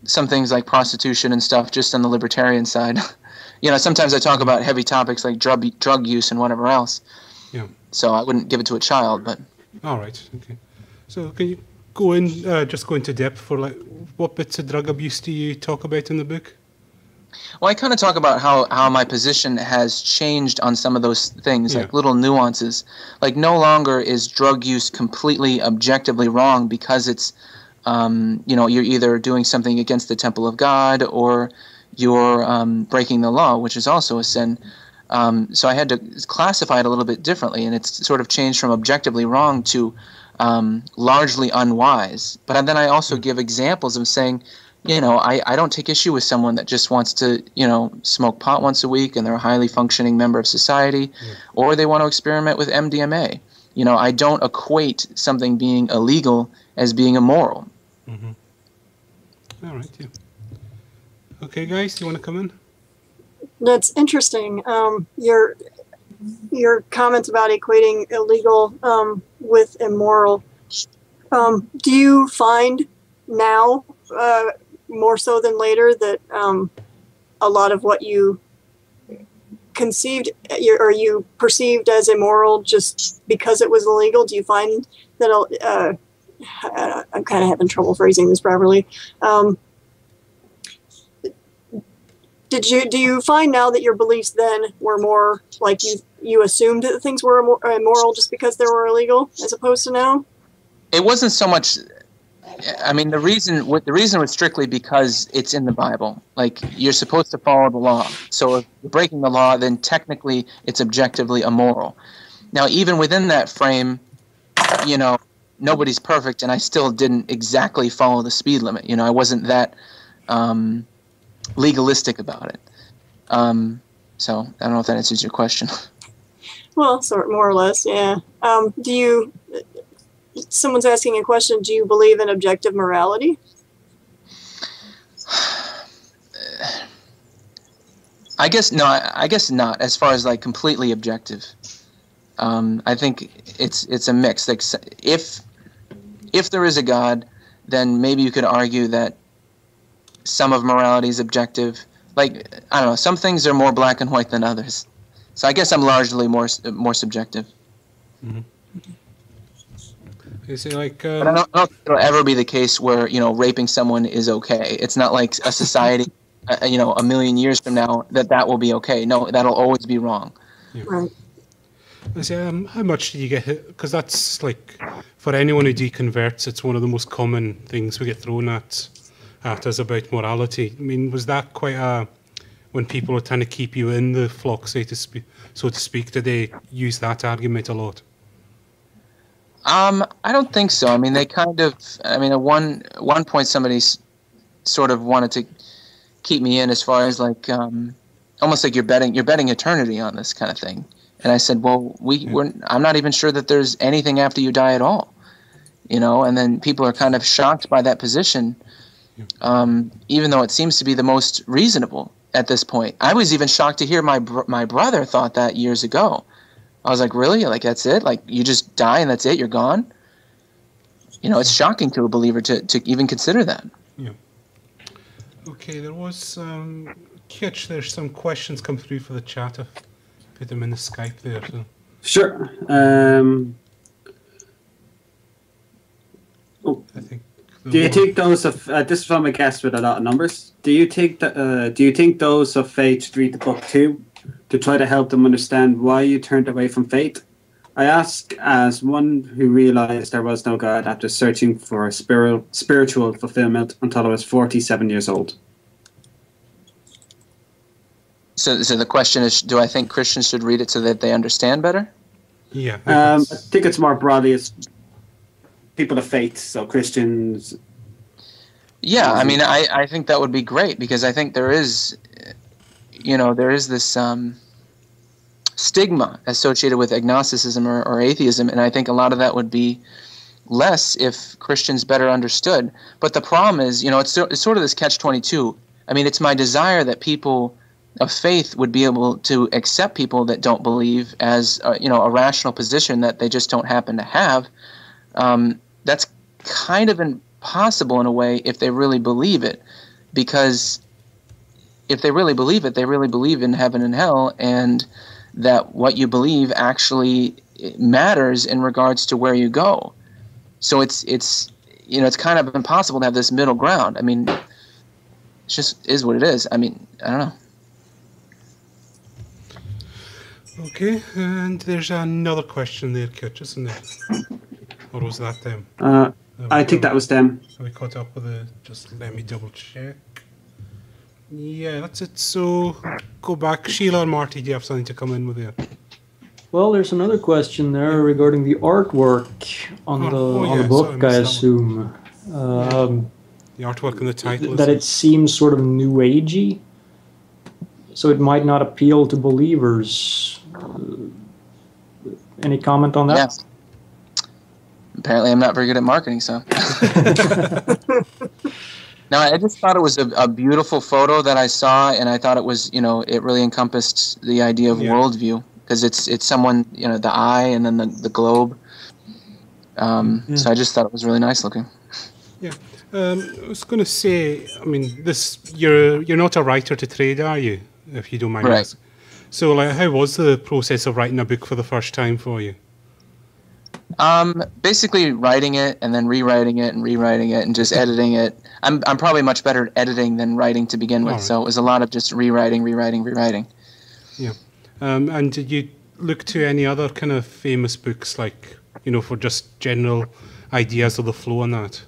things like prostitution and stuff just on the libertarian side. Sometimes I talk about heavy topics like drug use and whatever else. Yeah. So I wouldn't give it to a child, but. All right. Okay. So can you go into depth for like what bits of drug abuse do you talk about in the book? Well, I kind of talk about how my position has changed on some of those things, like little nuances. Like no longer is drug use completely objectively wrong because it's, you're either doing something against the temple of God or you're breaking the law, which is also a sin. So I had to classify it a little bit differently, and it's sort of changed from objectively wrong to largely unwise. But then I also give examples of saying, I don't take issue with someone that just wants to, smoke pot once a week and they're a highly functioning member of society, or they want to experiment with MDMA. I don't equate something being illegal as being immoral. Mm-hmm. All right, yeah. Okay, guys, do you want to come in? That's interesting. Your comments about equating illegal with immoral. Do you find now, more so than later, that a lot of what you conceived or you perceived as immoral just because it was illegal? Do you find that I'm kind of having trouble phrasing this properly? Do you find now that your beliefs then were more like you assumed that things were immoral just because they were illegal, as opposed to now? It wasn't so much. I mean, the reason was strictly because it's in the Bible. Like, you're supposed to follow the law. So if you're breaking the law, then technically it's objectively immoral. Now, even within that frame, nobody's perfect, and I still didn't exactly follow the speed limit. I wasn't that legalistic about it. So I don't know if that answers your question. Well, more or less, yeah. Someone's asking a question, do you believe in objective morality? I guess not, as far as like completely objective. I think it's a mix. Like, if there is a God, then maybe you could argue that some of morality is objective. Like, I don't know, some things are more black and white than others. So I guess I'm largely more subjective. Mm-hmm. Is it like? But I don't think it'll ever be the case where raping someone is okay. It's not like a society, a million years from now that will be okay. No, that'll always be wrong. Yeah. Right. I say, how much do you get hit? Because that's like, for anyone who deconverts, it's one of the most common things we get thrown at us about morality. I mean, was that quite when people are trying to keep you in the flock, so to speak, did they use that argument a lot? I don't think so. I mean, they kind of. I mean, at one point, somebody sort of wanted to keep me in, as far as like almost like you're betting eternity on this kind of thing. And I said, well, I'm not even sure that there's anything after you die at all, And then people are kind of shocked by that position, even though it seems to be the most reasonable at this point. I was even shocked to hear my brother thought that years ago. I was like, really? Like, that's it? Like, you just die and that's it? You're gone? It's shocking to a believer to even consider that. Yeah. Okay, there was Kitch, there's some questions come through for the chat. I've put them in the Skype there. So. Sure. I think. Do you think those of this is from a guest with a lot of numbers? Do you think those of faith should read the book too, to try to help them understand why you turned away from faith? I ask as one who realized there was no God after searching for a spiritual fulfillment until I was 47 years old. So the question is, do I think Christians should read it so that they understand better? Yeah. I think it's more broadly as people of faith, so Christians. Yeah, I mean, I think that would be great, because I think there is this stigma associated with agnosticism or atheism, and I think a lot of that would be less if Christians better understood. But the problem is, it's sort of this catch-22. I mean, it's my desire that people of faith would be able to accept people that don't believe as a rational position that they just don't happen to have. That's kind of impossible in a way if they really believe it, because if they really believe it, they really believe in heaven and hell, and that what you believe actually it matters in regards to where you go. So it's you know, it's kind of impossible to have this middle ground. I mean, it just is what it is. I mean, I don't know. Okay, and there's another question there, Kurt, isn't there? Or was that them? I think that was them. Are we caught up with it? Just let me double check. Yeah, that's it. So go back. Sheila or Marty, do you have something to come in with here? Well, there's another question there regarding the artwork on the book, I assume. The artwork and the title. That it seems sort of new agey, so it might not appeal to believers. Any comment on that? Yes. Apparently, I'm not very good at marketing, so. No, I just thought it was a beautiful photo that I saw, and I thought it was, you know, it really encompassed the idea of worldview, because it's someone, you know, the eye and then the globe. So I just thought it was really nice looking. Yeah. I was going to say, I mean, you're not a writer to trade, are you? If you don't mind asking. So, like, how was the process of writing a book for the first time for you? Basically writing it and then rewriting it and just editing it. I'm probably much better at editing than writing to begin with. Right. So it was a lot of just rewriting. Yeah. And did you look to any other kind of famous books, like, you know, for just general ideas of the flow on that?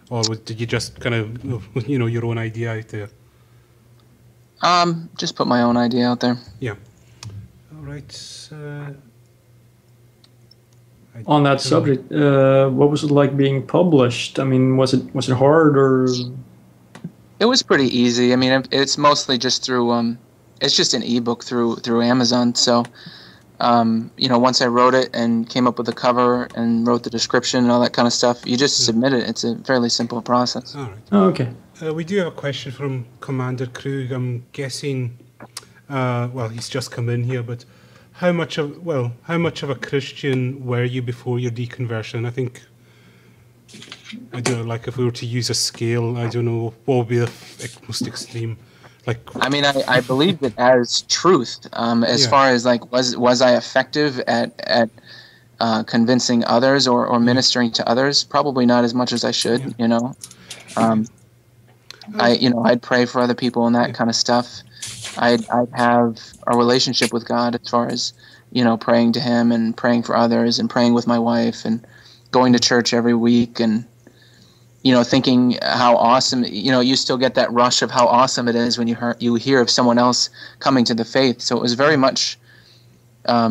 Or did you just kind of, you know, your own idea out there? Just put my own idea out there. Yeah. All right. On that subject, what was it like being published? I mean, was it hard or? It was pretty easy. I mean, it's mostly just through it's just an ebook through Amazon. So, you know, once I wrote it and came up with the cover and wrote the description and all that kind of stuff, you just submit it. It's a fairly simple process. All right. Oh, okay. We do have a question from Commander Krug. I'm guessing, well, he's just come in here, but how much of a Christian were you before your deconversion? I think, I don't know, like if we were to use a scale, I don't know, what would be the most extreme? Like, I mean, I believed it as truth. As far as like, was I effective at convincing others or ministering to others? Probably not as much as I should. You know, I'd pray for other people and that kind of stuff. I'd have a relationship with God as far as, you know, praying to Him and praying for others and praying with my wife and going to church every week and, you know, thinking how awesome, you know, you still get that rush of how awesome it is when you hear of someone else coming to the faith. So it was very much a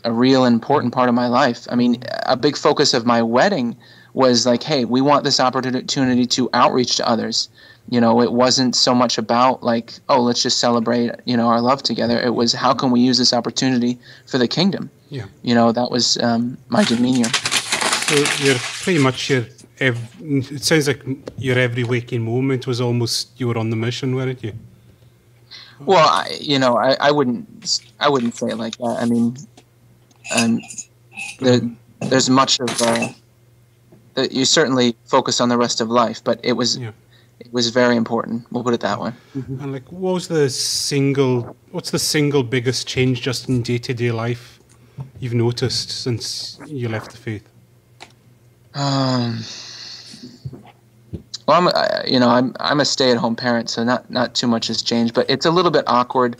real important part of my life. I mean, a big focus of my wedding was like, hey, we want this opportunity to outreach to others. You know, it wasn't so much about like, oh, let's just celebrate, you know, our love together. It was, how can we use this opportunity for the kingdom? Yeah. You know, that was my demeanor. So you're pretty much it sounds like your every waking moment was almost, you were on the mission, weren't you? Well, I wouldn't say it like that. I mean, there's much of that you certainly focus on the rest of life, but it was. Yeah. It was very important. We'll put it that way. Mm-hmm. And like, what's the single biggest change just in day-to-day life you've noticed since you left the faith? Well, I'm a stay-at-home parent, so not too much has changed, but it's a little bit awkward,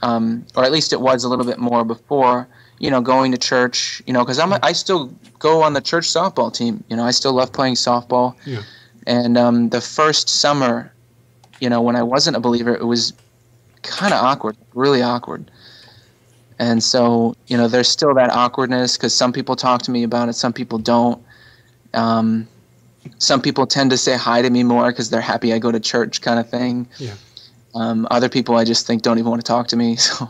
or at least it was a little bit more before. You know, going to church. You know, because I still go on the church softball team. You know, I still love playing softball. Yeah. And the first summer, you know, when I wasn't a believer, it was kind of awkward, really awkward. And so, you know, there's still that awkwardness because some people talk to me about it, some people don't. Some people tend to say hi to me more because they're happy I go to church kind of thing. Yeah. Other people I just think don't even want to talk to me. So.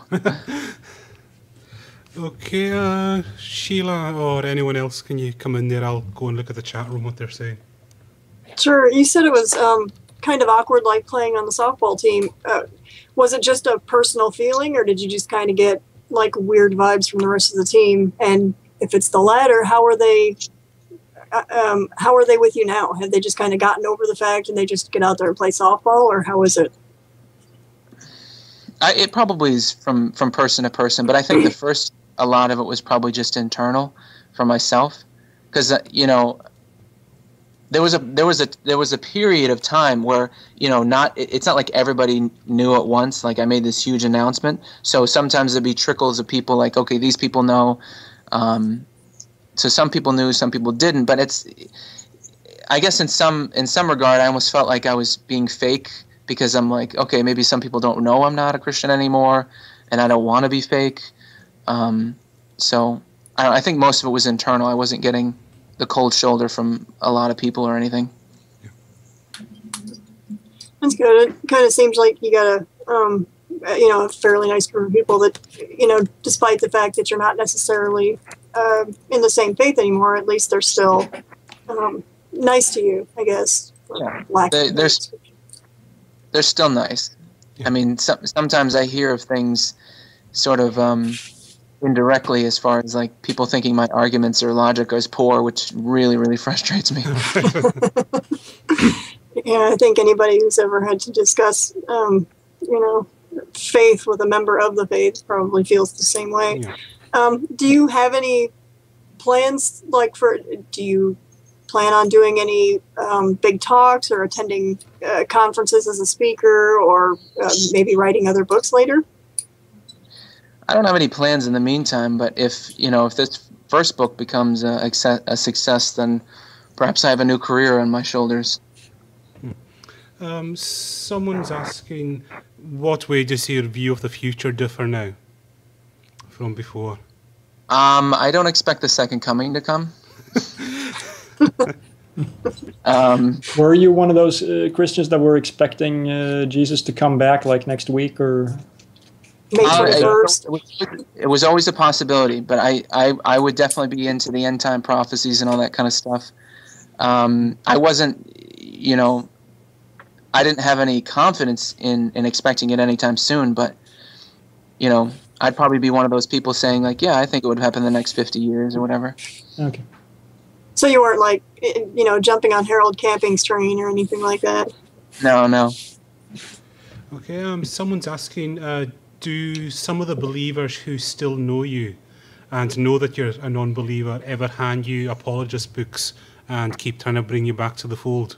Okay, Sheila or anyone else, can you come in there? I'll go and look at the chat room, what they're saying. Sure. You said it was kind of awkward, like playing on the softball team. Was it just a personal feeling, or did you just kind of get like weird vibes from the rest of the team? And if it's the latter, how are they with you now? Have they just kind of gotten over the fact and they just get out there and play softball, or how is it? It probably is from person to person, but I think the first a lot of it was probably just internal for myself, because you know, there was a period of time where, you know, it's not like everybody knew at once. Like I made this huge announcement, so sometimes there'd be trickles of people like, okay, these people know. So some people knew, some people didn't. But I guess in some regard, I almost felt like I was being fake, because I'm like, okay, maybe some people don't know I'm not a Christian anymore, and I don't want to be fake. So I think most of it was internal. I wasn't getting the cold shoulder from a lot of people or anything. That's good. It kind of seems like you got a fairly nice group of people that, you know, despite the fact that you're not necessarily in the same faith anymore, at least they're still nice to you, I guess. Yeah, they're still nice. Yeah. I mean, sometimes I hear of things sort of indirectly, as far as like people thinking my arguments or logic is poor, which really, really frustrates me. Yeah, I think anybody who's ever had to discuss, faith with a member of the faith probably feels the same way. Yeah. Do you have any plans, do you plan on doing any big talks or attending conferences as a speaker, or maybe writing other books later? I don't have any plans in the meantime, but if this first book becomes a success, then perhaps I have a new career on my shoulders. Someone's asking, what way does your view of the future differ now from before? I don't expect the second coming to come. Were you one of those Christians that were expecting Jesus to come back like next week or? May 21st. It was always a possibility, but I would definitely be into the end time prophecies and all that kind of stuff. I wasn't, I didn't have any confidence in expecting it anytime soon, but, I'd probably be one of those people saying like, yeah, I think it would happen in the next 50 years or whatever. Okay. So you weren't like, jumping on Harold Camping's train or anything like that? No. Okay, someone's asking, do some of the believers who still know you and know that you're a non-believer ever hand you apologist books and keep trying to bring you back to the fold?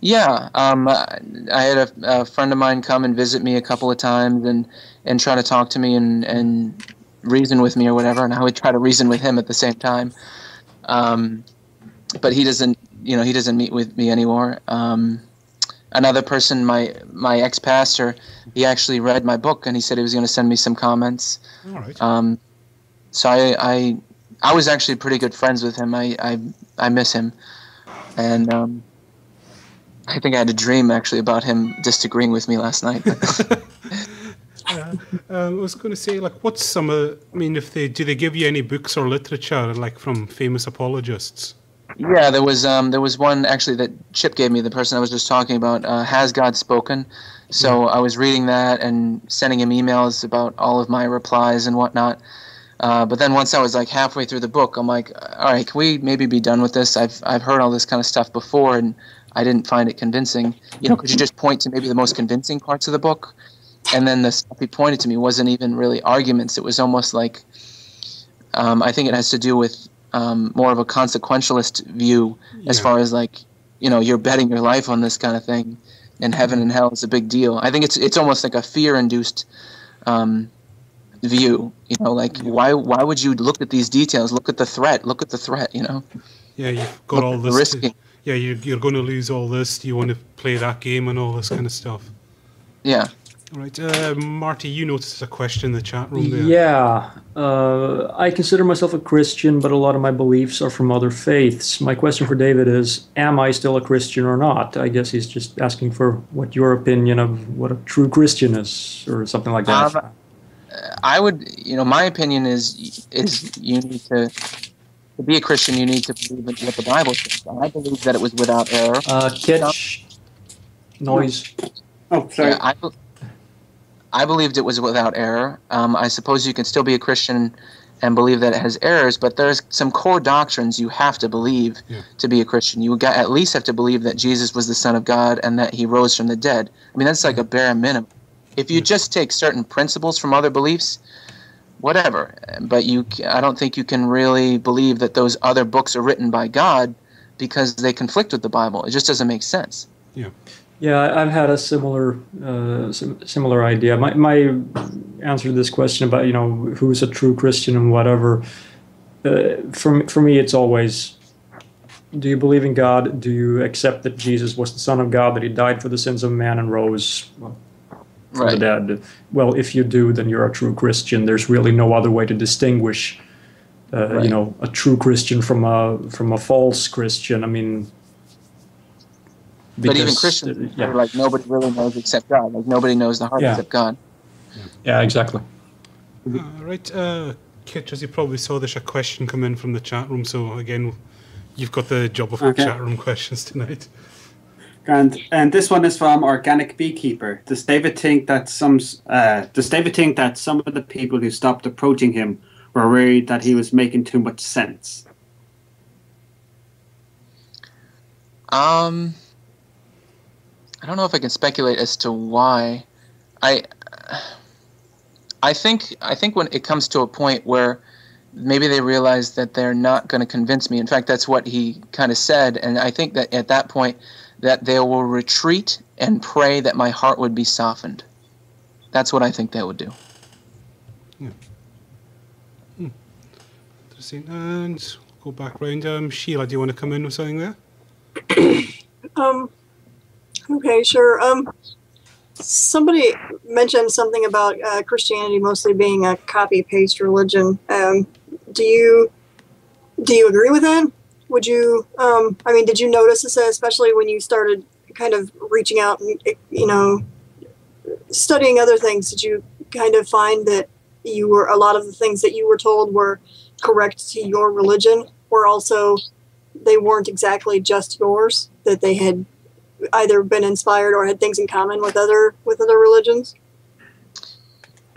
Yeah, I had a friend of mine come and visit me a couple of times and try to talk to me and reason with me or whatever, and I would try to reason with him at the same time. But he doesn't meet with me anymore. Another person, my ex-pastor, he actually read my book and he said he was going to send me some comments. All right. So I was actually pretty good friends with him. I miss him, and I think I had a dream actually about him disagreeing with me last night. I was going to say, like, what's some of? I mean, do they give you any books or literature like from famous apologists? Yeah, there was one actually that Chip gave me, the person I was just talking about, Has God Spoken? So I was reading that and sending him emails about all of my replies and whatnot. But then once I was like halfway through the book, I'm like, all right, can we maybe be done with this? I've heard all this kind of stuff before and I didn't find it convincing. Could you just point to maybe the most convincing parts of the book? And then the stuff he pointed to me wasn't even really arguments. It was almost like, I think it has to do with more of a consequentialist view, as far as like, you're betting your life on this kind of thing, and heaven and hell is a big deal. I think it's almost like a fear-induced view. Why would you look at these details? Look at the threat. Yeah, you've got all this. Risking. Yeah, you're going to lose all this. Do you want to play that game and all this kind of stuff? Yeah. All right, Marty, you noticed a question in the chat room there. Yeah, I consider myself a Christian, but a lot of my beliefs are from other faiths. My question for David is, am I still a Christian or not? I guess he's just asking for what your opinion of what a true Christian is, or something like that. I would, my opinion is you need to be a Christian, you need to believe in what the Bible says. I believe that it was without error. Kitsch, noise. Oh, sorry. Yeah, I believed it was without error. I suppose you can still be a Christian and believe that it has errors, but there's some core doctrines you have to believe to be a Christian. You at least have to believe that Jesus was the Son of God and that he rose from the dead. I mean, that's like a bare minimum. If you just take certain principles from other beliefs, whatever. But I don't think you can really believe that those other books are written by God because they conflict with the Bible. It just doesn't make sense. Yeah. Yeah, I've had a similar idea. My answer to this question about who's a true Christian and whatever, for me it's always, do you believe in God? Do you accept that Jesus was the Son of God, that He died for the sins of man and rose from the dead? Well, if you do, then you're a true Christian. There's really no other way to distinguish a true Christian from a false Christian. I mean. But even Christians, like, nobody really knows except God. Like, nobody knows the heart except God. Yeah, exactly. Right, Kit, as you probably saw, there's a question come in from the chat room. So again, you've got the job of chat room questions tonight. And this one is from Organic Beekeeper. Does David think that some of the people who stopped approaching him were worried that he was making too much sense? I don't know if I can speculate as to why. I think when it comes to a point where maybe they realize that they're not going to convince me. In fact, that's what he kind of said, and I think that at that point that they will retreat and pray that my heart would be softened. That's what I think they would do. Yeah. Interesting. And go back round. Sheila, do you want to come in with something there? Okay, sure. Somebody mentioned something about Christianity mostly being a copy-paste religion. Do you agree with that? Would you? Did you notice this, especially when you started kind of reaching out and studying other things? Did you kind of find that a lot of the things that you were told were correct to your religion, or also they weren't exactly just yours, that they had either been inspired or had things in common with other religions?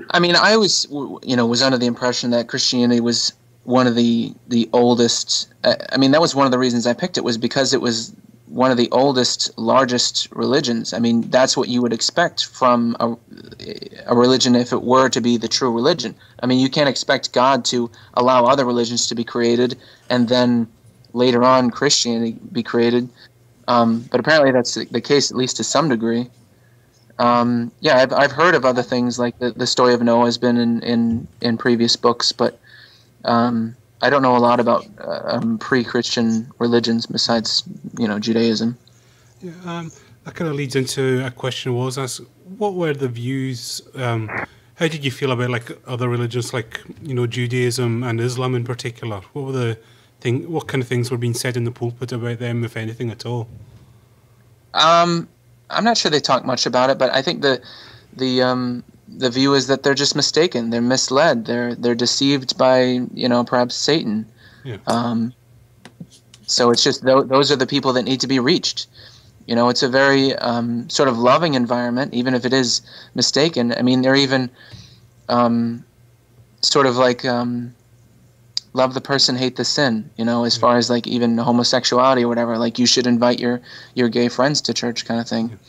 I mean, I was under the impression that Christianity was one of the oldest. I mean, that was one of the reasons I picked it, was because it was one of the oldest, largest religions. I mean, that's what you would expect from a religion if it were to be the true religion. I mean, you can't expect God to allow other religions to be created and then later on Christianity be created. But apparently that's the case, at least to some degree. I've heard of other things, like the story of Noah has been in previous books, but I don't know a lot about pre-Christian religions besides Judaism. Yeah, that kind of leads into a question was asked: what were the views? How did you feel about like other religions, like Judaism and Islam in particular? What were what kind of things were being said in the pulpit about them, if anything at all? I'm not sure they talk much about it, but I think the view is that they're just mistaken, they're misled, they're deceived by perhaps Satan. Yeah. So it's just those are the people that need to be reached. It's a very sort of loving environment, even if it is mistaken. I mean, they're even sort of like love the person, hate the sin, as far as like even homosexuality or whatever, like you should invite your gay friends to church kind of thing.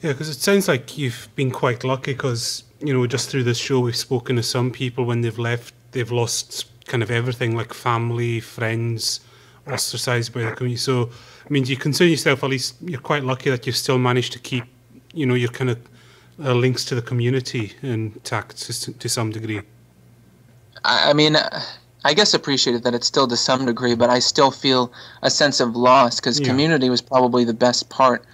Yeah, because it sounds like you've been quite lucky because, just through this show we've spoken to some people when they've left, they've lost kind of everything, like family, friends, ostracized by the community. So, I mean, do you consider yourself, at least you're quite lucky that you've still managed to keep, your kind of links to the community intact to some degree? I mean, I guess appreciated that it's still to some degree, but I still feel a sense of loss because community was probably the best part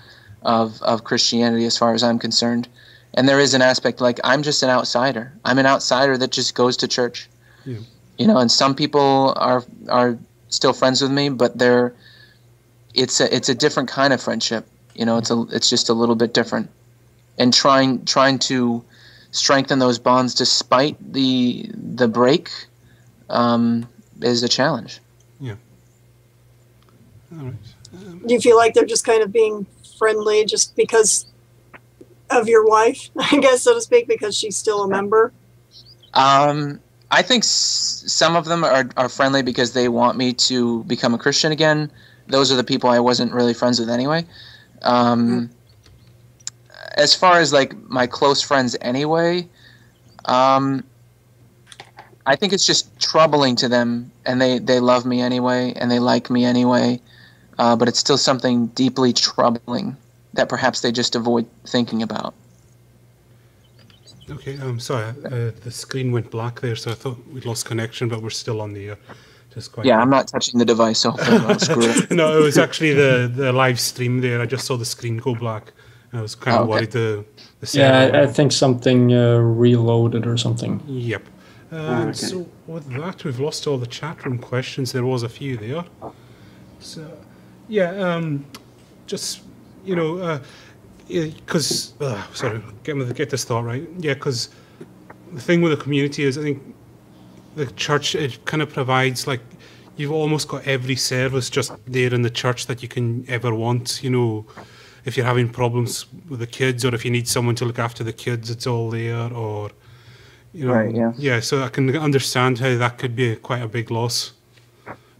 of Christianity as far as I'm concerned. And there is an aspect like I'm just an outsider. I'm an outsider that just goes to church. Yeah. And some people are still friends with me, but it's a different kind of friendship. It's just a little bit different. And trying to strengthen those bonds despite the break is a challenge. Yeah. All right. Do you feel like they're just kind of being friendly just because of your wife, I guess, so to speak, because she's still a member? I think some of them are friendly because they want me to become a Christian again. Those are the people I wasn't really friends with anyway. As far as like my close friends anyway, I think it's just troubling to them, and they love me anyway, and they like me anyway, but it's still something deeply troubling that perhaps they just avoid thinking about. Okay, sorry, the screen went black there, so I thought we'd lost connection, but we're still on the air. Yeah, I'm not touching the device, so hopefully I'll screw it. No, it was actually the live stream there. I just saw the screen go black. I was kind of worried the I think something reloaded or something. Yep. Okay. So with that, we've lost all the chat room questions. There was a few there. So, yeah, just, you know, because, sorry, get this thought right. Yeah, because the thing with the community is, I think the church, it kind of provides, like, you've almost got every service just there in the church that you can ever want. You know, if you're having problems with the kids, or if you need someone to look after the kids, it's all there. Or, you know, right, yeah. Yeah, so I can understand how that could be quite a big loss.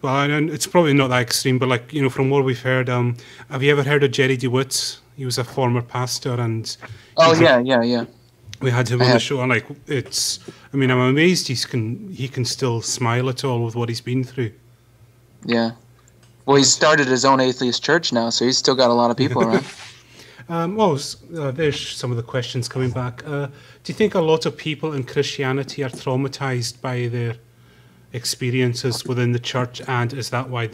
Well, and it's probably not that extreme, but, like, you know, from what we've heard, have you ever heard of Jerry DeWitt? He was a former pastor, and yeah. We had him on the show, and, like, it's, I mean, I'm amazed he can still smile at all with what he's been through. Yeah. Well, he's started his own atheist church now, so he's still got a lot of people around. There's some of the questions coming back. Do you think a lot of people in Christianity are traumatized by their experiences within the church, and is that why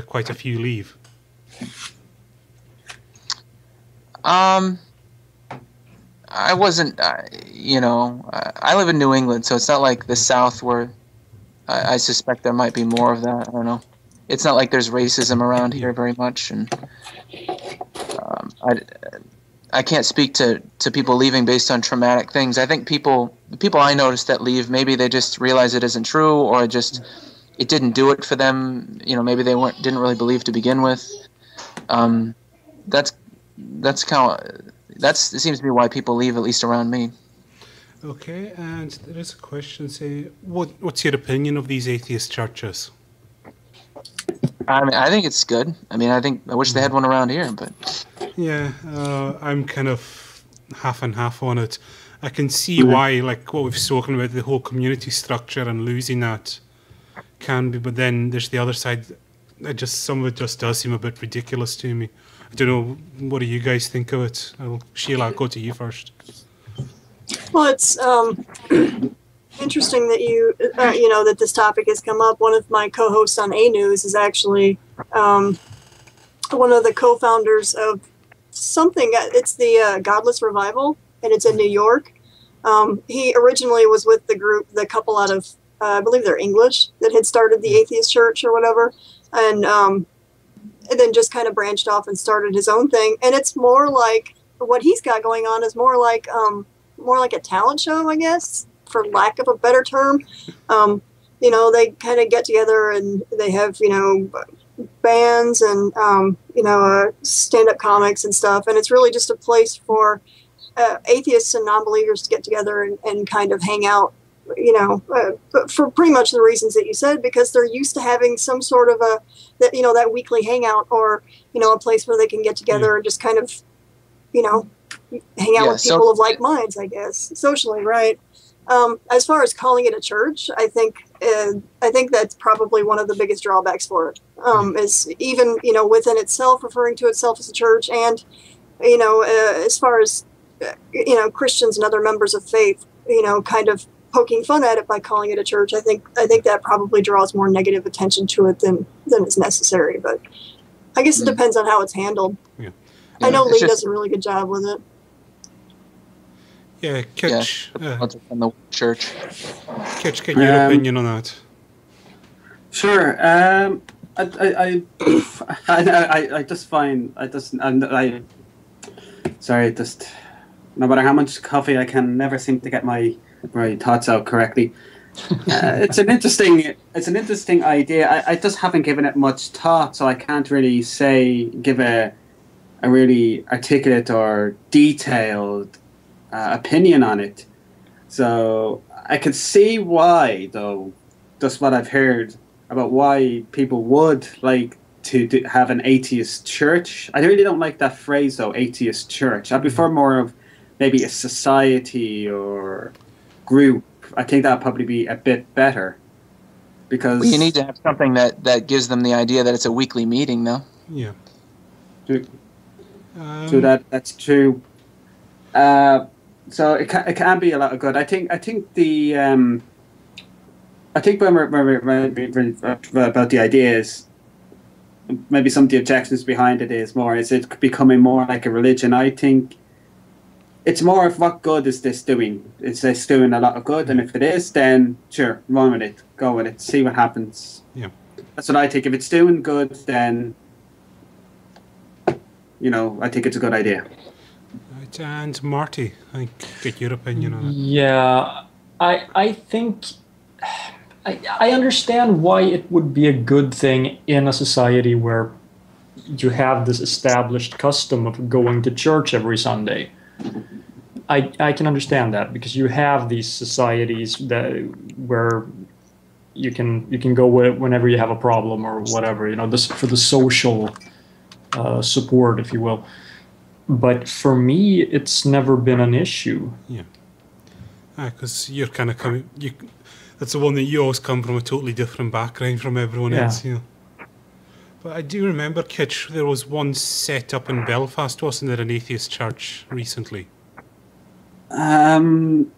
quite a few leave? I wasn't, you know, I live in New England, so it's not like the South where I suspect there might be more of that. I don't know. It's not like there's racism around here very much, and I can't speak to people leaving based on traumatic things. I think the people I noticed that leave, maybe they just realize it isn't true, or it didn't do it for them. You know, maybe they didn't really believe to begin with. It seems to be why people leave, at least around me. Okay, and there is a question saying, what's your opinion of these atheist churches? I mean, I think it's good. I mean, I wish they had one around here, but... Yeah, I'm kind of half and half on it. I can see why, like what we've spoken about, the whole community structure and losing that can be, but then there's the other side. Some of it just does seem a bit ridiculous to me. I don't know, what do you guys think of it? Sheila, I'll go to you first. Well, it's interesting that you know, that this topic has come up. One of my co-hosts on A News is actually one of the co-founders of something. It's the Godless Revival, and it's in New York. He originally was with the couple out of, I believe they're English, that had started the Atheist Church or whatever, and then just kind of branched off and started his own thing. And it's more like, what he's got going on is more like a talent show, I guess, for lack of a better term. You know, they kind of get together and they have, you know, bands and, you know, stand-up comics and stuff. And it's really just a place for atheists and non-believers to get together and kind of hang out, you know, for pretty much the reasons that you said, because they're used to having some sort of that weekly hangout, or, you know, a place where they can get together and just kind of, you know, hang out with people of like minds, I guess, socially, right? As far as calling it a church, I think that's probably one of the biggest drawbacks for it, is even, you know, within itself, referring to itself as a church, and, you know, as far as, you know, Christians and other members of faith, you know, kind of poking fun at it by calling it a church. I think that probably draws more negative attention to it than is necessary. But I guess it depends on how it's handled. Yeah. I know Lee does a really good job with it. Yeah, Kitch. On the church. Kitch, get your opinion on that. Sure. I just find no matter how much coffee, I can never seem to get my thoughts out correctly. It's an interesting idea. I just haven't given it much thought, so I can't really give a really articulate or detailed opinion on it. So I could see why, though, just what I've heard about why people would like to have an atheist church. I really don't like that phrase, though, atheist church. I prefer more of maybe a society or group I think that'd probably be a bit better. Because well, you need to have something that gives them the idea that it's a weekly meeting, though. Yeah. So that's true. So it can be a lot of good. I think the I think when we're about the ideas, maybe some of the objections behind it is it becoming more like a religion. I think it's more of what good is this doing? Is this doing a lot of good? And if it is, then sure, run with it, go with it, see what happens. Yeah, that's what I think. If it's doing good, then I think it's a good idea. Right, and Marty, I get your opinion on it. Yeah, I think I understand why it would be a good thing in a society where you have this established custom of going to church every Sunday. I can understand that, because you have these societies where you can go whenever you have a problem or whatever, for the social support, if you will. But for me, it's never been an issue. Yeah, because you're kind of coming. That's the one that you always come from a totally different background from everyone else. But I do remember, Kitch, there was one set up in Belfast, wasn't there, an atheist church recently? I wouldn't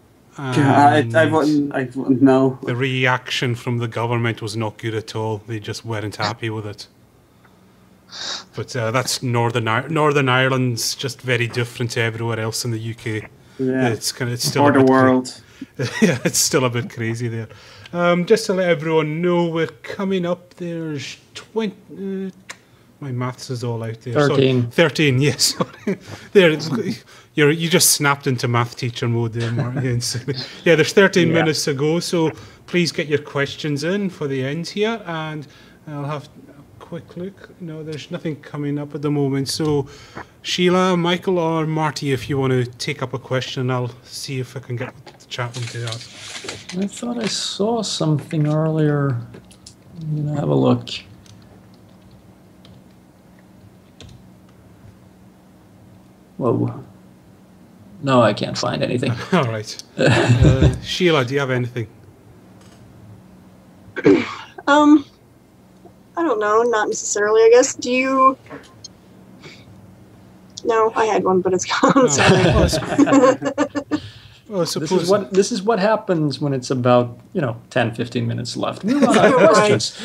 know. The reaction from the government was not good at all. They just weren't happy with it. But that's Northern Ireland's just very different to everywhere else in the UK. Yeah, it's still the world. Yeah, it's still a bit crazy there. Just to let everyone know, we're coming up. There's 20. My maths is all out there. 13. Sorry. 13. Yes. There. You just snapped into math teacher mode there, Martin. Yeah, there's 13 minutes to go. So please get your questions in for the end here, and I'll have a quick look. No, there's nothing coming up at the moment. So Sheila, Michael, or Marty, if you want to take up a question, I'll see if I can get the chat room to that. I thought I saw something earlier. I'm gonna have a look. Whoa. No, I can't find anything. All right. Sheila, do you have anything? I don't know, not necessarily, I guess. Do you... No, I had one, but it's gone. Sorry. Well, this is what happens when it's about 10-15 minutes left. We run out of questions.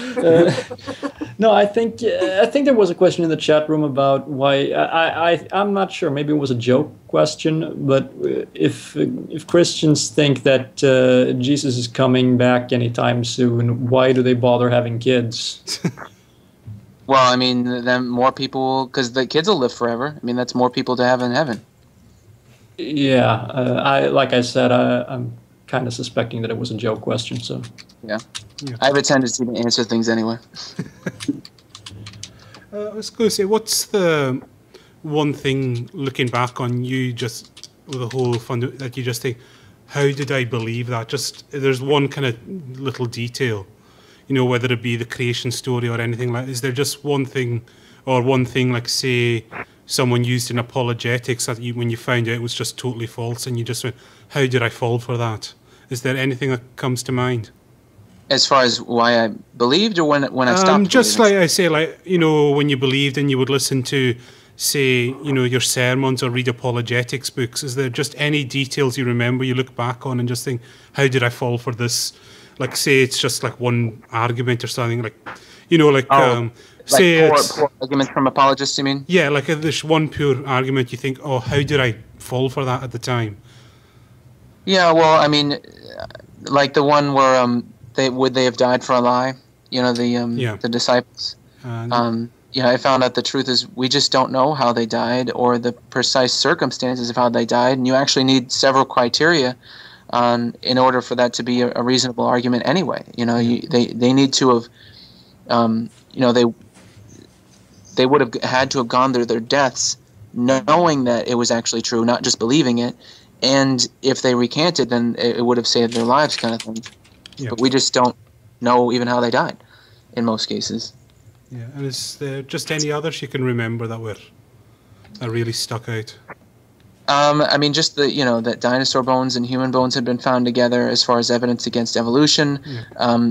No, I think there was a question in the chat room about why. I'm not sure. Maybe it was a joke question, but if Christians think that Jesus is coming back anytime soon, why do they bother having kids? Well, I mean, then more people, because the kids will live forever. I mean, that's more people to have in heaven. Yeah, like I said, I'm kind of suspecting that it was a joke question. So yeah. I have a tendency to answer things anyway. I was going to say, what's the one thing looking back on you, just with the whole that you just think, how did I believe that? Just there's one kind of little detail, whether it be the creation story or anything like. Is there just one thing, like say, someone used in apologetics that when you found out it was just totally false and you just went, how did I fall for that? Is there anything that comes to mind? As far as why I believed, or when I stopped just believing? Like I say, when you believed and you would listen to, say, your sermons or read apologetics books, is there just any details you remember you look back on and just think, how did I fall for this? Like, say it's just like one argument or something, say poor arguments from apologists, you mean? Yeah, like there's one pure argument you think, oh, how did I fall for that at the time? Yeah, well, I mean, like the one where they have died for a lie? The disciples. I found out the truth is we just don't know how they died or the precise circumstances of how they died, and you actually need several criteria in order for that to be a reasonable argument anyway. They need to have, they would have had to have gone through their deaths knowing that it was actually true, not just believing it. And if they recanted, then it would have saved their lives, kind of thing. Yeah. But we just don't know even how they died in most cases. Yeah, and is there just any others you can remember that really stuck out? I mean, just that dinosaur bones and human bones had been found together as far as evidence against evolution. Yeah.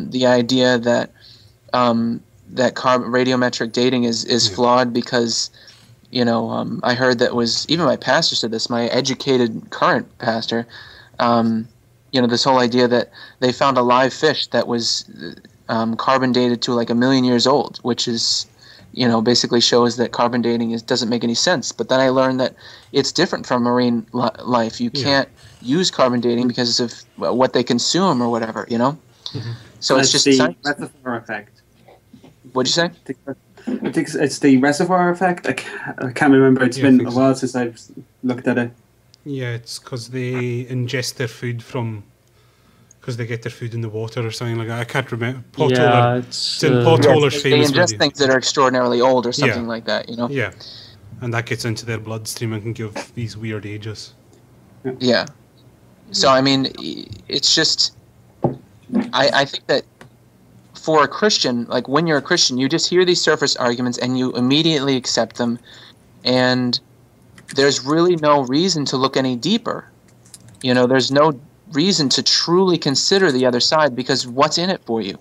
The idea that radiometric dating is flawed because, I heard that even my pastor said this, my educated current pastor, this whole idea that they found a live fish that was carbon dated to like 1 million years old, which is, basically shows that carbon dating doesn't make any sense. But then I learned that it's different from marine life. You can't use carbon dating because of what they consume or whatever, Mm-hmm. So it's just the science. reservoir effect. What'd you say? I think it's the reservoir effect. I can't remember. It's been a while since I've looked at it. Yeah, it's because they ingest their food because they get their food in the water or something like that. I can't remember. It's in Potholler's famous They ingest video. things that are extraordinarily old or something like that, Yeah, and that gets into their bloodstream and can give these weird ages. Yeah. So, I mean, it's just... I think that for a Christian, like when you're a Christian, you just hear these surface arguments and you immediately accept them, and there's really no reason to look any deeper. There's no reason to truly consider the other side, because what's in it for you?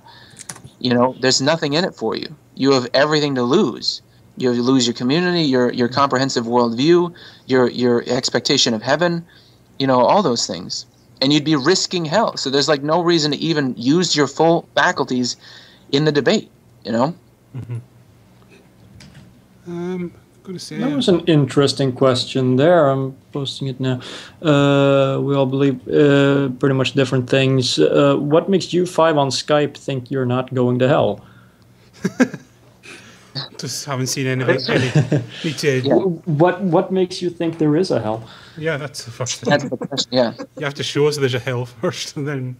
There's nothing in it for you. You have everything to lose. You lose your community, your comprehensive worldview, your expectation of heaven, all those things. And you'd be risking hell. So there's like no reason to even use your full faculties in the debate, Mm-hmm. I'm going to say... That was an interesting question there. I'm posting it now. We all believe pretty much different things. What makes you five on Skype think you're not going to hell? Just haven't seen anything. Me too. Yeah. What makes you think there is a hell? Yeah, that's the first thing. That's the question, yeah. You have to show us there's a hell first, and then...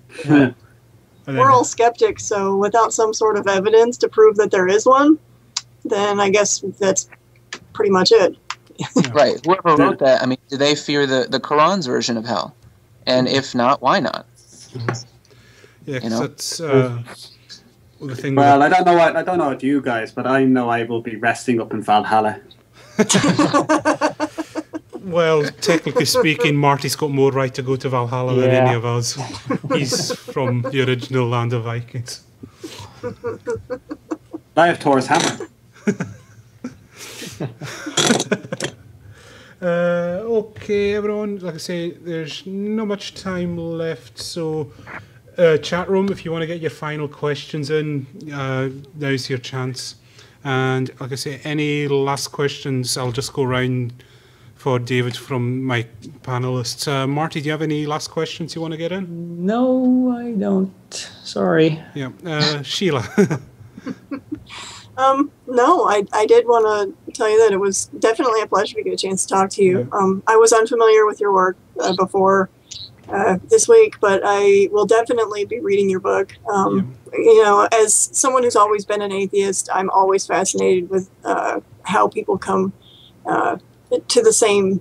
We're all skeptics, so without some sort of evidence to prove that there is one, then I guess that's pretty much it. Right. Whoever wrote that, I mean, do they fear the Quran's version of hell? And if not, why not? Yeah, that's the thing. Well, I don't know what you guys, but I know I will be resting up in Valhalla. Well, technically speaking, Marty's got more right to go to Valhalla than any of us. He's from the original land of Vikings. I have Thor's hammer. Okay, everyone. Like I say, there's not much time left, so chat room, if you want to get your final questions in, now's your chance. And like I say, any last questions, I'll just go around for David from my panelists. Marty, do you have any last questions you want to get in? No, I don't. Sorry. Yeah. Sheila. No, I did want to tell you that it was definitely a pleasure to get a chance to talk to you. I was unfamiliar with your work before this week, but I will definitely be reading your book. As someone who's always been an atheist, I'm always fascinated with how people come to the same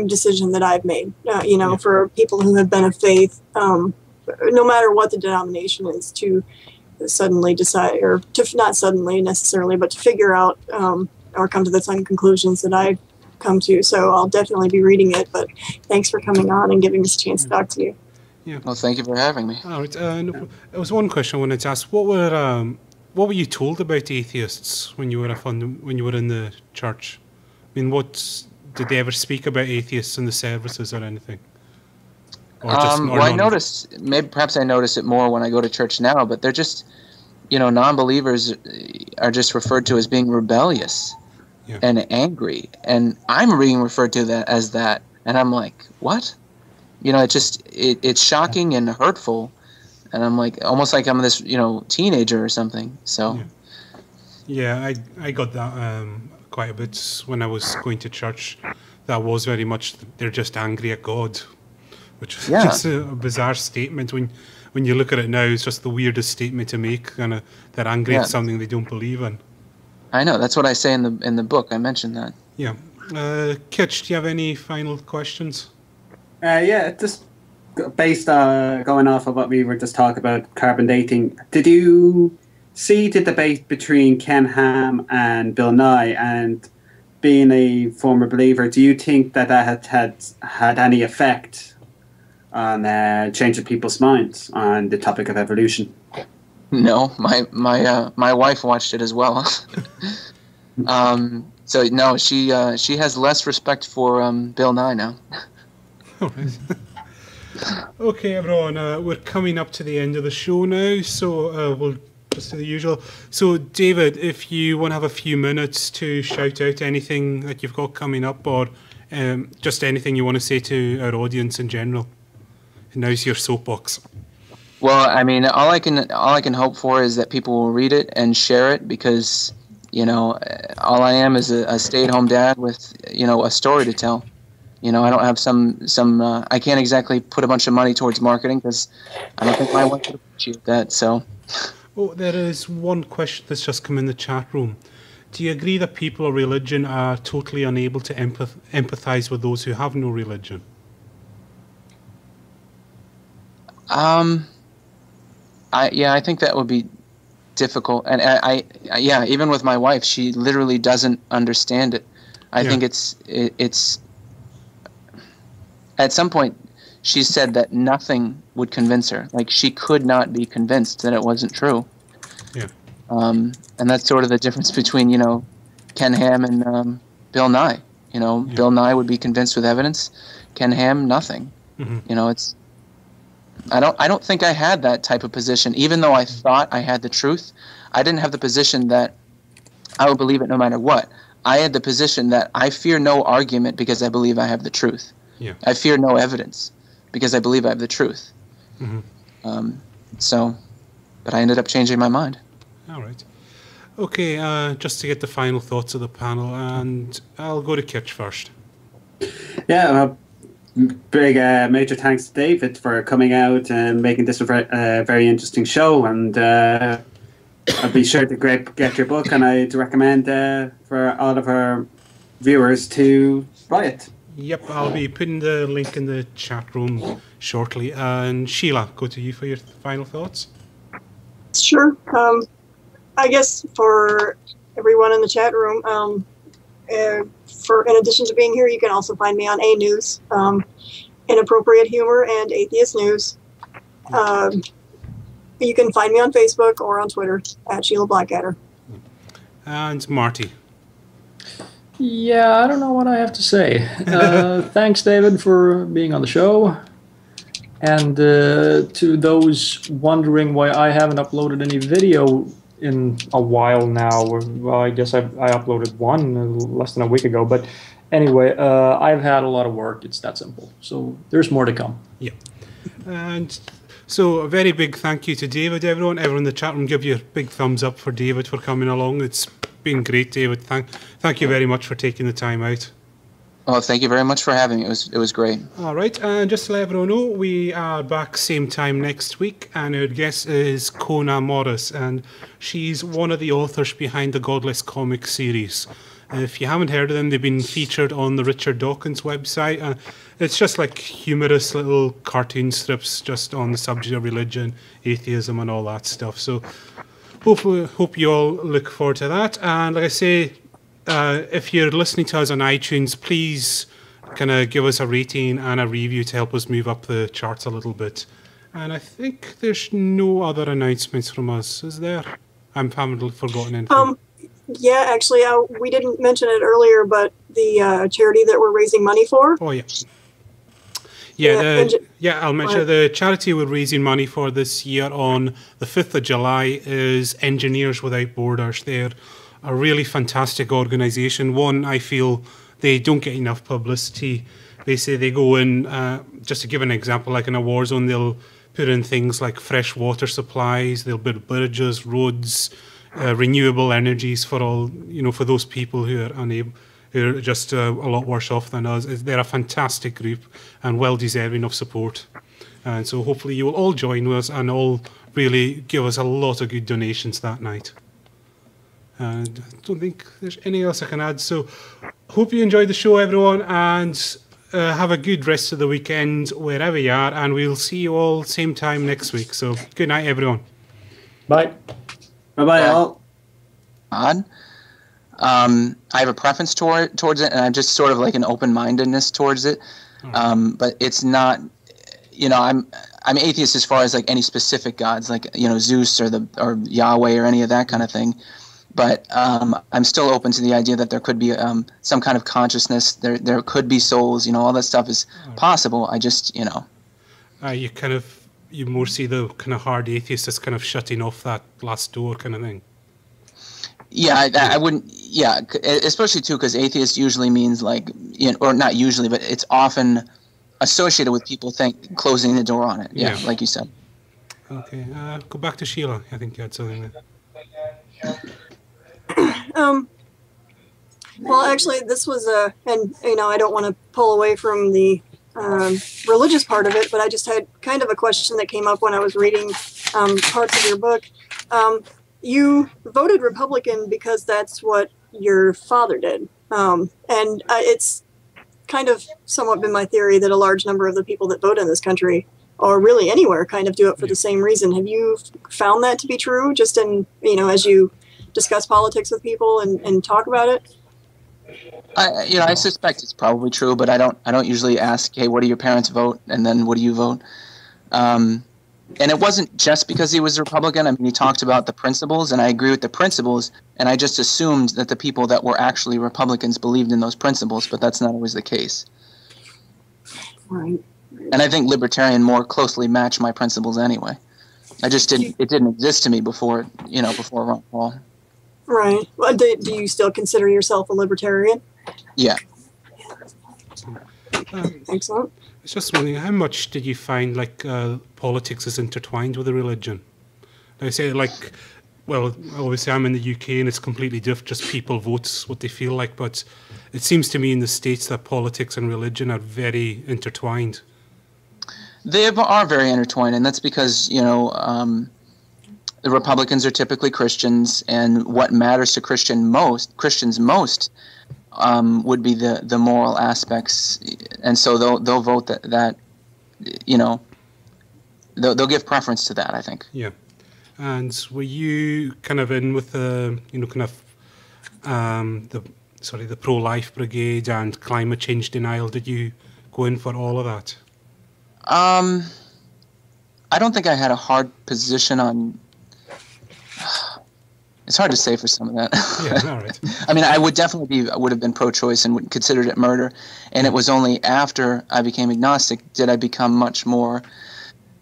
decision that I've made. For people who have been of faith, no matter what the denomination is, to suddenly decide, or to not suddenly necessarily, but to figure out or come to the same conclusions that I've come to. So I'll definitely be reading it. But thanks for coming on and giving us a chance to talk to you. Yeah. Well, thank you for having me. All right. There was one question I wanted to ask. What were you told about atheists when you were in the church? I mean, did they ever speak about atheists in the services or anything? I noticed, perhaps I notice it more when I go to church now, but they're just, non-believers are just referred to as being rebellious and angry. And I'm being referred to as that. And I'm like, what? It's shocking and hurtful. And I'm like, almost like I'm this, teenager or something. So. Yeah, I got that quite a bit when I was going to church. That was very much, they're just angry at God. Which is just a bizarre statement. When you look at it now, it's just the weirdest statement to make. They're angry at something they don't believe in. I know. That's what I say in the book. I mentioned that. Yeah. Kitch, do you have any final questions? Just based going off of what we were just talking about, carbon dating. Did you see the debate between Ken Ham and Bill Nye? And being a former believer, do you think that had any effect on changing people's minds on the topic of evolution? No, my wife watched it as well. So no, she has less respect for Bill Nye now. All right. Okay, everyone, we're coming up to the end of the show now, so we'll just do the usual. So, David, if you want to have a few minutes to shout out anything that you've got coming up, or just anything you want to say to our audience in general, now's your soapbox. Well, I mean, all I can hope for is that people will read it and share it, because all I am is a stay-at-home dad with a story to tell. I don't have some I can't exactly put a bunch of money towards marketing, because I don't think my wife would appreciate that. So. Oh, there is one question that's just come in the chat room. Do you agree that people of religion are totally unable to empathize with those who have no religion? I think that would be difficult, and I even with my wife, she literally doesn't understand it. I think it's at some point she said that nothing would convince her. Like, she could not be convinced that it wasn't true. Yeah. And that's sort of the difference between Ken Ham and Bill Nye. Bill Nye would be convinced with evidence. Ken Ham, nothing. Mm-hmm. It's. I don't think I had that type of position. Even though I thought I had the truth, I didn't have the position that I would believe it no matter what. I had the position that I fear no argument because I believe I have the truth. Yeah. I fear no evidence because I believe I have the truth. Mm-hmm. But I ended up changing my mind. All right. Okay, just to get the final thoughts of the panel, and I'll go to Kitch first. Yeah, big major thanks to David for coming out and making this a very interesting show, and I'll be sure to get your book, and I'd recommend for all of our viewers to buy it. Yep, I'll be putting the link in the chat room shortly. And Sheila, go to you for your final thoughts. Sure. I guess for everyone in the chat room, in addition to being here, you can also find me on A News, Inappropriate Humor and Atheist News. You can find me on Facebook or on Twitter at Sheila Blackadder. And Marty. Yeah, I don't know what I have to say. Thanks, David, for being on the show. And to those wondering why I haven't uploaded any video in a while now, well, I guess I uploaded one less than a week ago. But anyway, I've had a lot of work. It's that simple. So there's more to come. Yeah. And so a very big thank you to David, everyone. Everyone in the chat room, give you a big thumbs up for David for coming along. It's been great, David. Thank you very much for taking the time out. Oh, thank you very much for having me. It was great. All right, and just to let everyone know, we are back same time next week, and our guest is Kona Morris, and she's one of the authors behind the Godless comic series. If you haven't heard of them, they've been featured on the Richard Dawkins website. It's just like humorous little cartoon strips just on the subject of religion, atheism, and all that stuff. So hope you all look forward to that. And like I say, if you're listening to us on iTunes, please kind of give us a rating and a review to help us move up the charts a little bit. And I think there's no other announcements from us, is there? I haven't forgotten anything. Yeah, actually, we didn't mention it earlier, but the charity that we're raising money for. Oh, yeah. I'll mention the charity we're raising money for this year on the 5th of July is Engineers Without Borders. They're a really fantastic organisation. One, I feel they don't get enough publicity. Basically, they go in, just to give an example, like in a war zone, they'll put in things like fresh water supplies, they'll build bridges, roads, renewable energies for all, for those people who are unable, who are just a lot worse off than us. They're a fantastic group and well deserving of support. And so hopefully you will all join us and all really give us a lot of good donations that night. And I don't think there's anything else I can add. So hope you enjoyed the show, everyone, and have a good rest of the weekend wherever you are. And we'll see you all same time next week. So good night, everyone. Bye. Bye-bye, all. I have a preference towards it, and I'm just sort of like an open-mindedness towards it. But it's not, I'm atheist as far as like any specific gods, like Zeus or Yahweh or any of that kind of thing. But I'm still open to the idea that there could be some kind of consciousness. There could be souls. All that stuff is possible. I just you more see the kind of hard atheist as kind of shutting off that last door kind of thing. Yeah, I wouldn't. Yeah, especially too because atheist usually means like, or not usually, but it's often associated with people closing the door on it. Yeah, like you said. Okay, go back to Sheila. I think you had something there. Well, actually, this was and I don't want to pull away from the religious part of it, but I just had kind of a question that came up when I was reading parts of your book. You voted Republican because that's what your father did, and it's kind of somewhat been my theory that a large number of the people that vote in this country, or really anywhere, kind of do it for the same reason. Have you found that to be true, just in, as you discuss politics with people and talk about it? I suspect it's probably true, but I don't usually ask, hey, what do your parents vote, and then what do you vote? And it wasn't just because he was a Republican. I mean, he talked about the principles, and I agree with the principles, and I just assumed that the people that were actually Republicans believed in those principles, but that's not always the case. Right. And I think libertarian more closely match my principles anyway. It didn't exist to me before Ron Paul. Right. Well, do you still consider yourself a libertarian? Yeah. Excellent. I was just wondering, how much did you find politics is intertwined with the religion? I say obviously I'm in the UK and it's completely different, just people vote what they feel like, but it seems to me in the States that politics and religion are very intertwined. They are very intertwined, and that's because, the Republicans are typically Christians, and what matters to Christians most would be the moral aspects, and so they'll vote that they'll give preference to that, I think. Yeah. And were you kind of in with the the pro-life brigade and climate change denial? Did you go in for all of that? I don't think I had a hard position on. It's hard to say for some of that. Yeah, all right. I mean, I would have been pro-choice and would considered it murder, and it was only after I became agnostic did I become much more,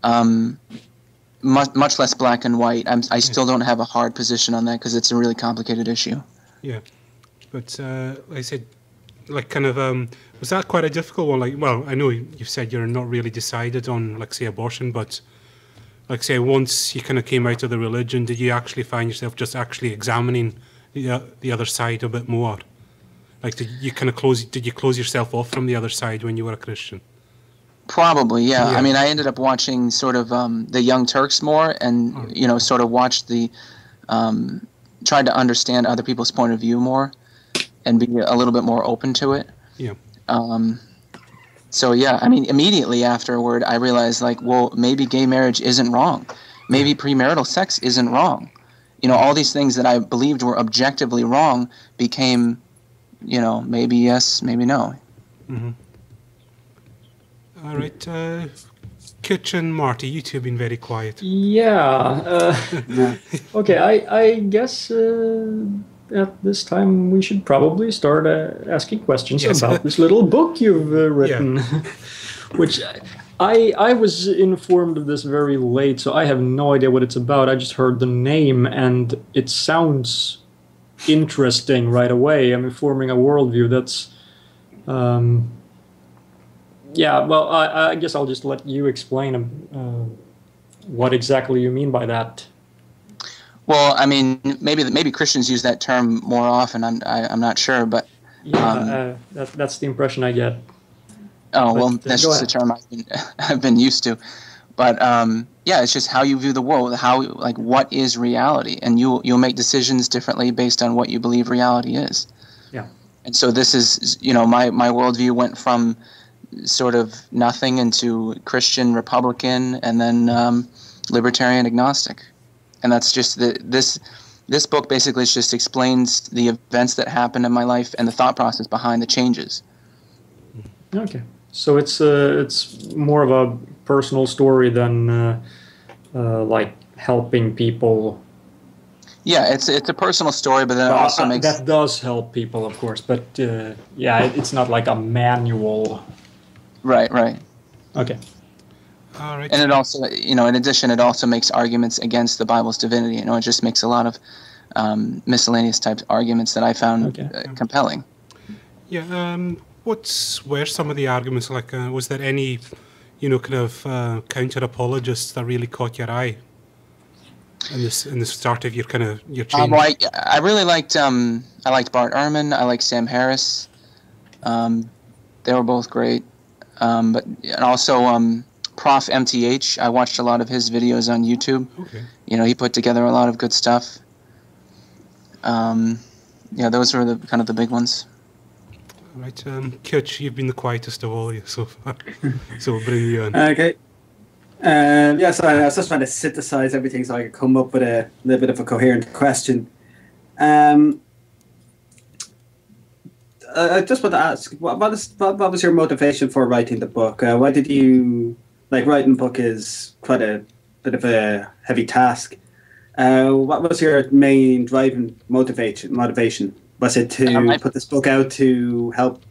much less black and white. I still don't have a hard position on that because it's a really complicated issue. Yeah, but like I said, was that quite a difficult one? I know you've said you're not really decided on, say, abortion, but. Once you kind of came out of the religion, did you actually find yourself just actually examining the other side a bit more? Did you close yourself off from the other side when you were a Christian? Probably, yeah. I mean, I ended up watching sort of the Young Turks more, and sort of watched tried to understand other people's point of view more, and be a little bit more open to it. Yeah. So, yeah, I mean, immediately afterward, I realized, maybe gay marriage isn't wrong. Maybe premarital sex isn't wrong. All these things that I believed were objectively wrong became, maybe yes, maybe no. Mm-hmm. All right. Kitch and Marty, you two have been very quiet. Yeah. Okay, I guess... at this time, we should probably start asking questions about this little book you've written, which I was informed of this very late, so I have no idea what it's about. I just heard the name, and it sounds interesting right away. I mean, Forming a Worldview, that's... I guess I'll just let you explain what exactly you mean by that. Well, I mean, maybe Christians use that term more often. I'm not sure, but that's the impression I get. Oh well, that's just a term I've been used to. But it's just how you view the world. What is reality, and you'll make decisions differently based on what you believe reality is. Yeah. And so this is, my worldview went from sort of nothing into Christian, Republican, and then libertarian, agnostic. And that's just this book basically just explains the events that happened in my life and the thought process behind the changes. Okay, so it's more of a personal story than like helping people. Yeah, it's a personal story, but then it also makes... That does help people, of course, but yeah, it's not like a manual. Right. Okay. All right. And it also, in addition, it also makes arguments against the Bible's divinity. It just makes a lot of miscellaneous type arguments that I found compelling. Yeah. What were some of the arguments? Like, was there any, kind of counter apologists that really caught your eye in the start of your change? Well, I really liked I liked Bart Ehrman. I liked Sam Harris. They were both great. And also Prof. MTH. I watched a lot of his videos on YouTube. Okay. He put together a lot of good stuff. Those were the kind of the big ones. All right, Kutch, you've been the quietest of all you so far, so we'll bring you on. Okay. So I was just trying to synthesize everything so I could come up with a little bit of a coherent question. I just want to ask, what was your motivation for writing the book? Why did you, writing a book is quite a bit of a heavy task. What was your main driving motivation? Was it to put this book out to help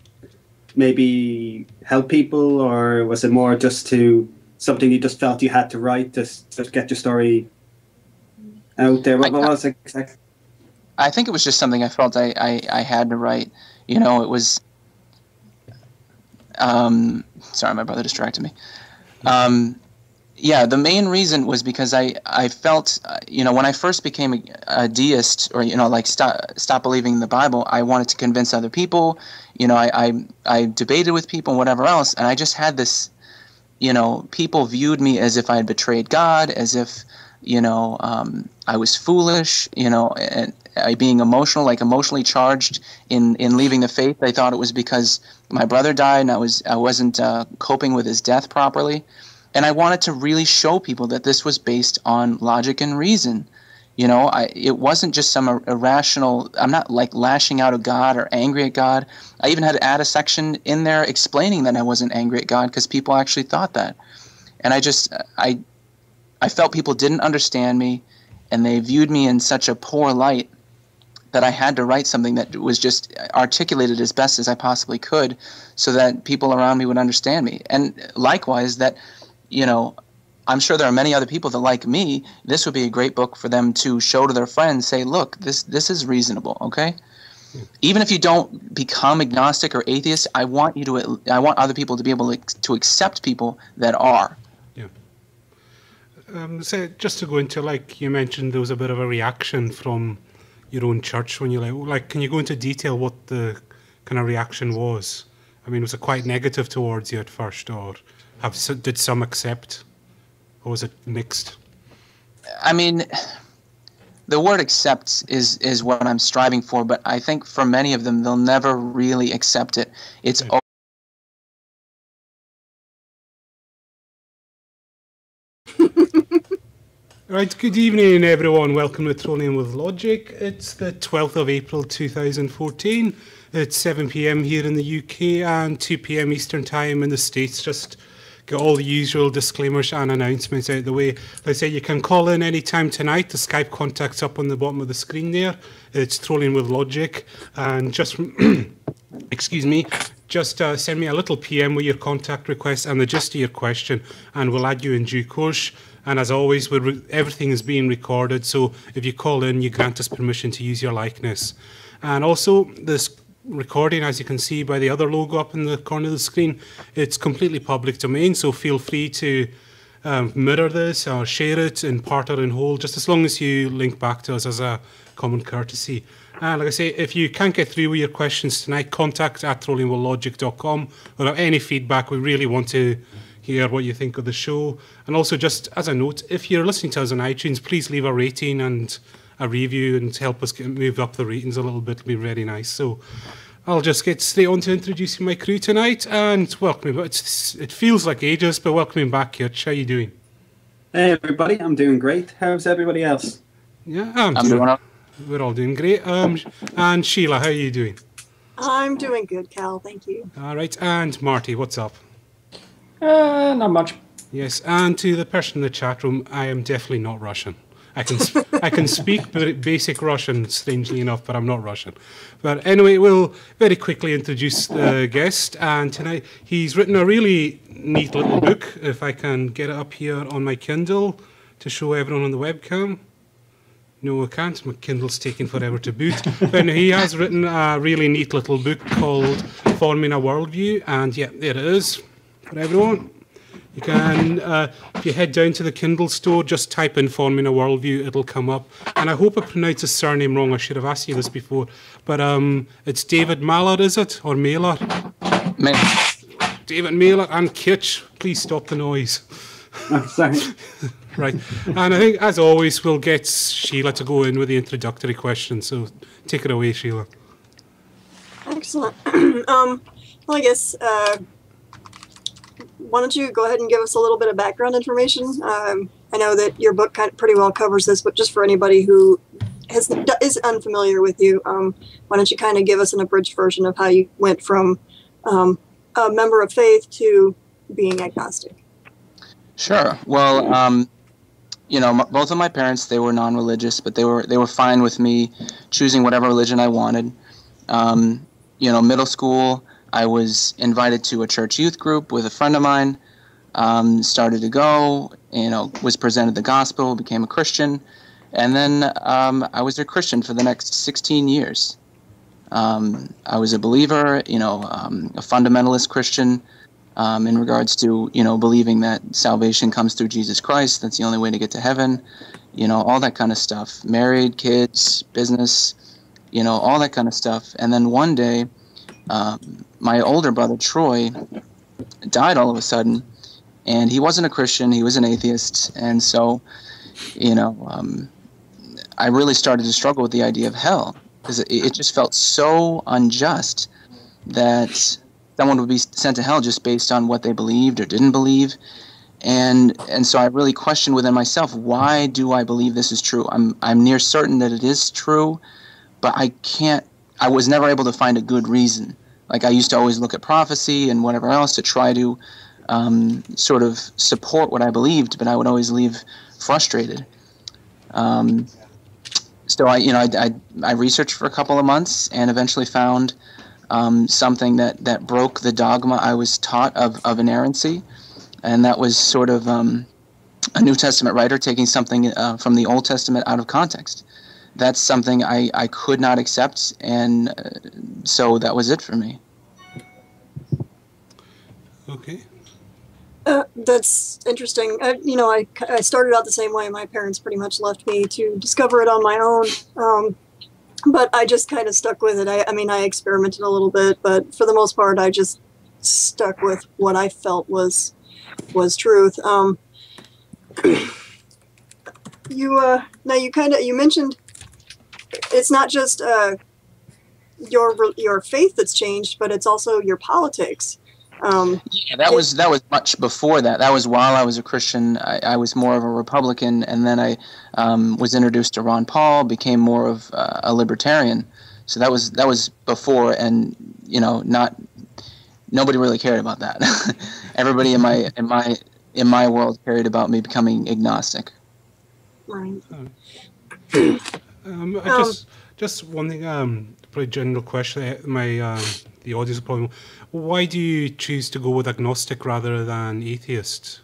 people, or was it more just to something you just felt you had to write, just get your story out there? What was it exactly? I think it was just something I felt I had to write. It was... sorry, my brother distracted me. The main reason was because I felt, when I first became a deist, or, stop believing in the Bible, I wanted to convince other people. I debated with people and whatever else, and I just had this, people viewed me as if I had betrayed God, as if, I was foolish, and being emotionally charged in leaving the faith. They thought it was because my brother died and I wasn't coping with his death properly. And I wanted to really show people that this was based on logic and reason. It wasn't just some irrational... I'm not lashing out at God or angry at God. I even had to add a section in there explaining that I wasn't angry at God because people actually thought that. And I felt people didn't understand me, and they viewed me in such a poor light that I had to write something that was just articulated as best as I possibly could so that people around me would understand me. And likewise, that... I'm sure there are many other people that, like me, this would be a great book for them to show to their friends, say, look, this is reasonable, okay? Even if you don't become agnostic or atheist, I want other people to be able to accept people that are. Yeah. So just to go into, you mentioned there was a bit of a reaction from your own church when you can you go into detail what the kind of reaction was? I mean, was it quite negative towards you at first, or... did some accept, or was it mixed? I mean, the word accept is what I'm striving for, but I think for many of them, they'll never really accept it. It's... Right. Right, good evening everyone, welcome to Trolling with Logic. It's the 12th of April 2014. It's 7 p.m. here in the UK and 2 p.m. Eastern Time in the States. Just get all the usual disclaimers and announcements out of the way. Like I say, you can call in any time tonight. The Skype contact's up on the bottom of the screen there. It's Trolling with Logic. And just, excuse me, just send me a little PM with your contact request and the gist of your question, and we'll add you in due course. And as always, everything is being recorded, so if you call in, you grant us permission to use your likeness. And also, this recording, as you can see by the other logo up in the corner of the screen, it's completely public domain, so feel free to mirror this or share it in part or in whole, just as long as you link back to us as a common courtesy. And like I say, if you can't get through with your questions tonight, contact at trollingwithlogic.com. Or any feedback, we really want to hear what you think of the show. And also, just as a note, if you're listening to us on iTunes, please leave a rating and a review and help us move up the ratings a little bit. It'll be very nice. So I'll just get straight on to introducing my crew tonight and welcoming. It feels like ages, but welcoming back, Kutch. How are you doing? Hey everybody, I'm doing great. How's everybody else? Yeah, We're all doing great. And Sheila, how are you doing? I'm doing good, Cal. Thank you. All right. And Marty, what's up? Not much. Yes. And to the person in the chat room, I am definitely not Russian. I can speak basic Russian, strangely enough, but I'm not Russian. But anyway, we'll very quickly introduce the guest. And tonight, he's written a really neat little book. If I can get it up here on my Kindle to show everyone on the webcam. No, I can't. My Kindle's taking forever to boot. But he has written a really neat little book called Forming A Worldview. And yeah, there it is for everyone. You can, if you head down to the Kindle store, just type in Forming A Worldview, it'll come up. And I hope I pronounced his surname wrong. I should have asked you this before. But it's David Mahler, is it? Or Mahler? David Mahler and Kitsch. Please stop the noise. Oh, sorry. Right. And I think, as always, we'll get Sheila to go in with the introductory question. So take it away, Sheila. Excellent. Well, I guess, why don't you go ahead and give us a little bit of background information? I know that your book pretty well covers this, but just for anybody who is unfamiliar with you, why don't you kind of give us an abridged version of how you went from a member of faith to being agnostic? Sure. Well, both of my parents, they were non-religious, but they were fine with me choosing whatever religion I wanted. Middle school, I was invited to a church youth group with a friend of mine, started to go, was presented the gospel, became a Christian, and then I was a Christian for the next 16 years. I was a believer, a fundamentalist Christian, in regards to, believing that salvation comes through Jesus Christ. That's the only way to get to heaven, all that kind of stuff. Married, kids, business, all that kind of stuff. And then one day, my older brother, Troy, died all of a sudden. And he wasn't a Christian. He was an atheist. And so, I really started to struggle with the idea of hell, because it just felt so unjust that someone would be sent to hell just based on what they believed or didn't believe. And so I really questioned within myself, why do I believe this is true? I'm near certain that it is true, but I was never able to find a good reason. Like, I used to always look at prophecy and whatever else to try to sort of support what I believed, but I would always leave frustrated. So I researched for a couple of months and eventually found something that broke the dogma I was taught of inerrancy, and that was sort of a New Testament writer taking something from the Old Testament out of context. That's something I could not accept, and so that was it for me. Okay. That's interesting. I started out the same way. My parents pretty much left me to discover it on my own. But I just kind of stuck with it. I experimented a little bit, but for the most part, I just stuck with what I felt was truth. You mentioned it's not just your faith that's changed, but it's also your politics. That was much before that. That was while I was a Christian. I was more of a Republican, and then I was introduced to Ron Paul, became more of a libertarian. So that was before, and nobody really cared about that. Everybody in my world cared about me becoming agnostic. Right. Just one thing, probably general question. The audience probably. Why do you choose to go with agnostic rather than atheist?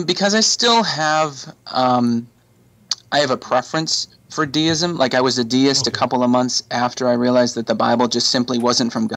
Because I still have I have a preference for deism. Like, I was a deist a couple of months after I realized that the Bible just simply wasn't from God.